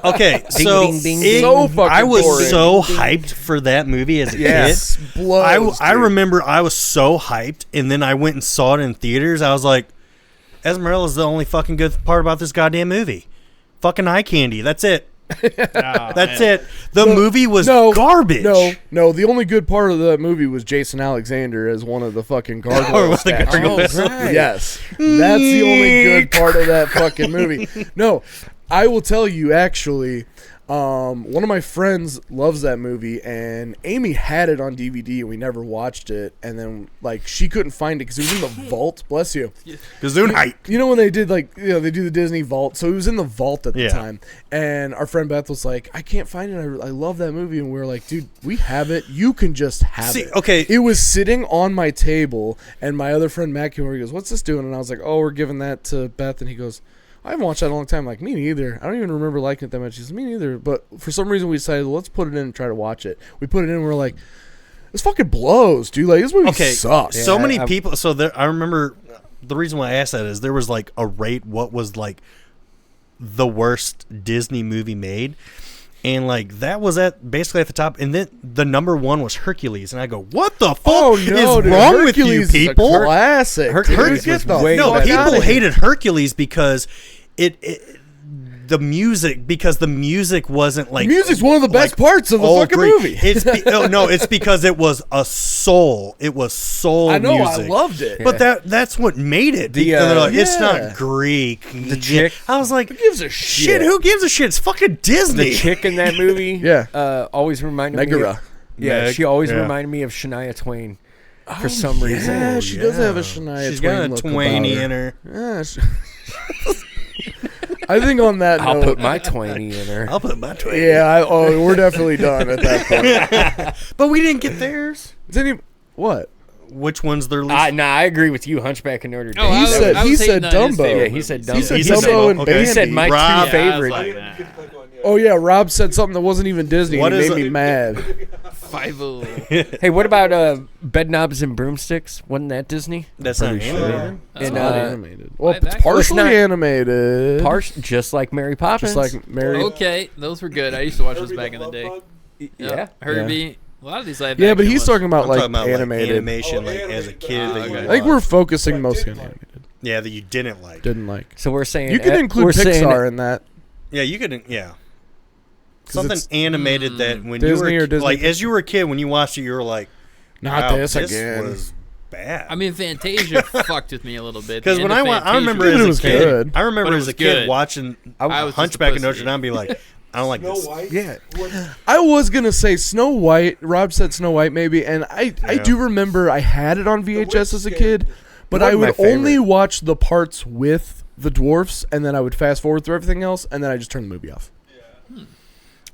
Okay, so ding, ding, it- ding. So fucking I was boring. so hyped for that movie as a Yes, kid. blows, I dude. remember I was so hyped, and then I went and saw it in theaters. I was like, Esmeralda's the only fucking good part about this goddamn movie. Fucking eye candy. That's it. That's it. The movie was garbage. No. The only good part of that movie was Jason Alexander as one of the fucking gargoyle the statues. gargoyles. Oh, right. Yes, that's the only good part of that fucking movie. No, I will tell you actually. One of my friends loves that movie, and Amy had it on DVD, and we never watched it. And then, like, she couldn't find it because it was in the vault. Bless you. Gesundheit. You know when they did they do the Disney vault, so it was in the vault at the Yeah. time. And our friend Beth was like, "I can't find it. I love that movie." And we were like, "Dude, we have it. You can just have See, it." okay. It was sitting on my table, and my other friend Matt came over. He goes, "What's this doing?" And I was like, "Oh, we're giving that to Beth." And he goes, "I haven't watched that in a long time." I'm like, me neither. I don't even remember liking it that much. He says, "Me neither." But for some reason, we decided, let's put it in and try to watch it. We put it in, and we're like, this fucking blows, dude. Like, this movie sucks. So Yeah, many I- people. So there, I remember the reason why I asked that is there was like a rate. What was like the worst Disney movie made? And like that was basically at the top, and then the number one was Hercules, and I go, "What the fuck Oh, no, is dude. wrong Hercules with you is a people?" classic. Hercules dude. was Get the way No, fuck better. outta people here. hated Hercules because the music wasn't like Music's one of the best parts of the all fucking great. movie. It's because it was a soul. It was soul I know, music. I loved it. But that's what made it. The, And they're like, it's yeah. not Greek. The chick- I was like, Who gives a shit. shit? Who gives a shit? It's fucking Disney. The chick in that movie, Yeah. always reminded me. Megara. Of, yeah, Meg, she always yeah. reminded me of Shania Twain for some reason. Yeah, she does have a Shania She's Twain got a look Twainy about in her. Yeah, I think on that I'll note, put my Twainy in her. I'll put my Twainy. yeah, we're definitely done at that point. But we didn't get theirs. What? Which one's their least? I agree with you, Hunchback of Notre Dame. Oh, He I was- said- I he was said hating on his Dumbo. favorite Yeah, he said movies. Dumbo. He said He said Dumbo and okay. Bambi. He said my Rob- two Yeah, I was favorite. like You that. couldn't click on yet. Oh yeah, Rob said something that wasn't even Disney. What and it is made me it? mad. Fievel. Hey, what about Bed Knobs and Broomsticks? Wasn't that Disney? That's not Pretty sure. animated. That's And, not Animated. Well, Live it's action? partially It's not- animated. Just like Mary Poppins. Just like Mary. Okay, those were good. I used to watch those Herbie back the in the Love day. Bug? Yeah. Herbie. A lot of these live Yeah, but action he's ones. talking about I'm like talking about animated. like animation, Oh, like as a animated. kid. That you Okay. I think we're watched. focusing But mostly on didn't like. animated. Yeah, that you didn't like. Didn't like. So we're saying You can we're include saying- Pixar in that. Yeah, you could. Yeah. Something it's- animated that when Disney you were or Disney like as you were a kid when you watched it you were like, Not wow, this again. was bad. I mean, Fantasia fucked with me a little bit. because The when end I of went, I Fantasia remember But as it a was kid, good. I remember But it as a was kid good. watching I was just a Hunchback of pussy. Notre Dame, be like, I don't like Snow this. White. Yeah. I was gonna say Snow White. Rob said Snow White maybe, and I do remember I had it on VHS as a kid, but I One of my would only watch the parts with the dwarfs, and then I would fast forward through everything else, and then I just turn the movie off.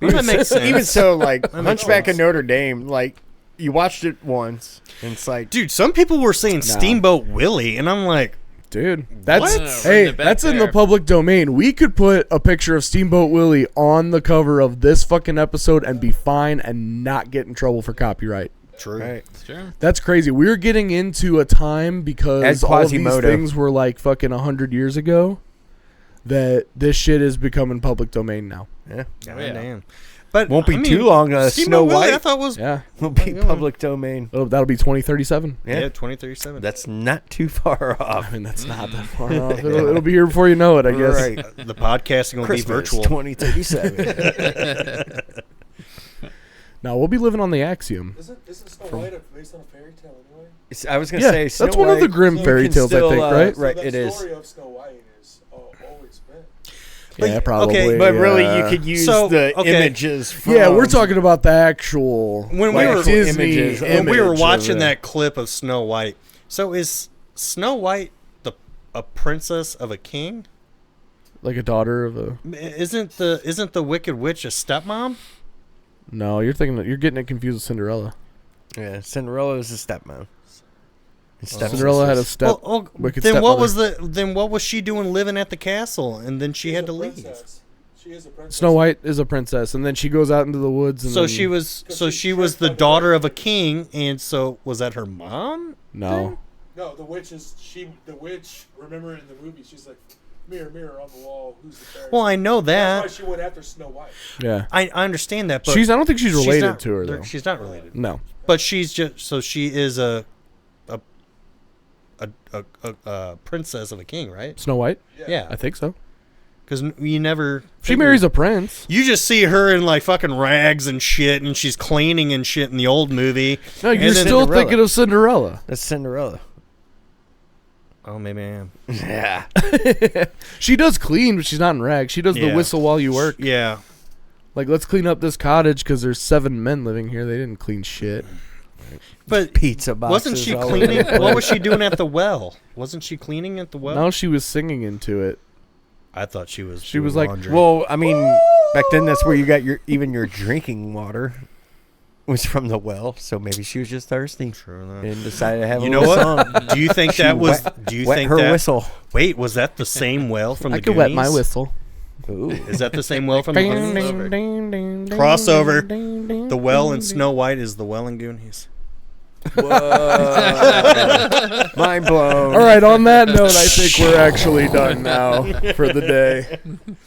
Well, that makes sense. Even so, like makes Hunchback sense. of Notre Dame, like you watched it once, and it's like, Dude, some people were saying Steamboat Willie, and I'm like, Dude, that's What? hey, Run it back that's in the there. public domain. We could put a picture of Steamboat Willie on the cover of this fucking episode and be fine and not get in trouble for copyright. true. right. Sure. That's crazy. We're getting into a time because As all of these Quasimodo. things were like fucking 100 years ago that this shit is becoming public domain now. Yeah, God Yeah. damn. But Won't be I mean, too long. Steamboat Snow Willie, I White thought was Yeah. will be public domain. That'll be 2037. yeah 2037. That's not too far off. I mean, that's not that far off. It'll be here before you know it, I guess. Right. The podcasting will be Christmas virtual. 2037. Now, we'll be living on the Axiom. Isn't Snow White based on a fairy tale anyway? I was gonna Yeah, say Snow that's one of the White, grim you fairy can tales, I still, think, right? So Right, the it is. story of Snow White is always been. Yeah, probably. okay, But really, you uh, could use so, the okay. images. From, Yeah, we're talking about the actual When we like, were- Disney images. When we were image of watching it. that clip of Snow White, so is Snow White a princess of a king? like a daughter of a. Isn't the Wicked Witch a stepmom? No, you're getting it confused with Cinderella. Yeah, Cinderella is a stepmom. Cinderella had a step. wicked then what stepmother. what was she doing living at the castle? And then she had to leave. She is a princess. Snow White is a princess, and then she goes out into the woods. And So then, she was Because she she was the tricked daughter her. of a king, and so was that her mom? No, No, the witch is the witch. Remember in the movie, she's like, mirror, mirror on the wall, who's the fairy? Well, I know That's why that. she went after Snow White. yeah, I understand that, but I don't think she's related not- to her though. She's not related. No, But she's just she is a princess of a king, right? Snow White. I Yeah, think so. because you never. She marries a prince. You just see her in like fucking rags and shit, and she's cleaning and shit in the old movie. No, you're And then- still Cinderella. thinking of Cinderella. That's Cinderella. Oh, maybe I am. Yeah. She does clean, but she's not in rags. She does the Yeah. whistle while you work. Yeah. Like, let's clean up this cottage because there's 7 men living here. They didn't clean shit. But Pizza boxes. wasn't she all cleaning? over the What was place. she doing at the well? Wasn't she cleaning at the well? No, she was singing into it. I thought she was. She doing was like, laundry. Well, I mean, back then that's where you got your drinking water was from the well. So maybe she was just thirsty True enough. and decided to have You a know little what? song. Do you think She that was? wet- Do you wet think her that? whistle? Wait, was that the same well from the I could wet my Goonies? whistle. Ooh. Is that the same well from the Ding, Goonies? ding, ding, ding, ding, Crossover. ding, ding, The well ding, in ding. Snow White is the well in Goonies. Mind blown. All right, on that note, I think we're actually done now for the day.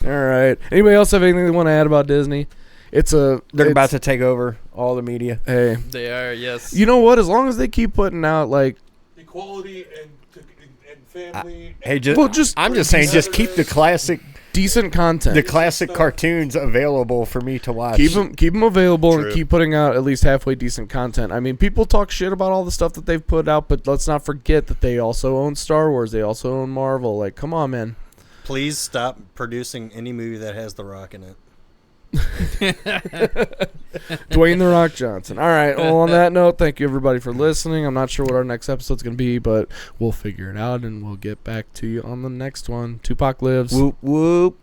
All right. Anybody else have anything they want to add about Disney? They're it's- about to take over all the media. Hey, They are, yes. you know what? As long as they keep putting out, like, Equality and family. Hey, just, Well, just- I'm just saying, just keep the classic decent classic cartoons available for me to watch. Keep them available True. and keep putting out at least halfway decent content. I mean, people talk shit about all the stuff that they've put out, but let's not forget that they also own Star Wars. They also own Marvel. Like, come on, man. Please stop producing any movie that has The Rock in it. Dwayne The Rock Johnson. All right. Well, on that note, thank you everybody for listening. I'm not sure what our next episode's going to be, but we'll figure it out and we'll get back to you on the next one. Tupac lives. Whoop whoop.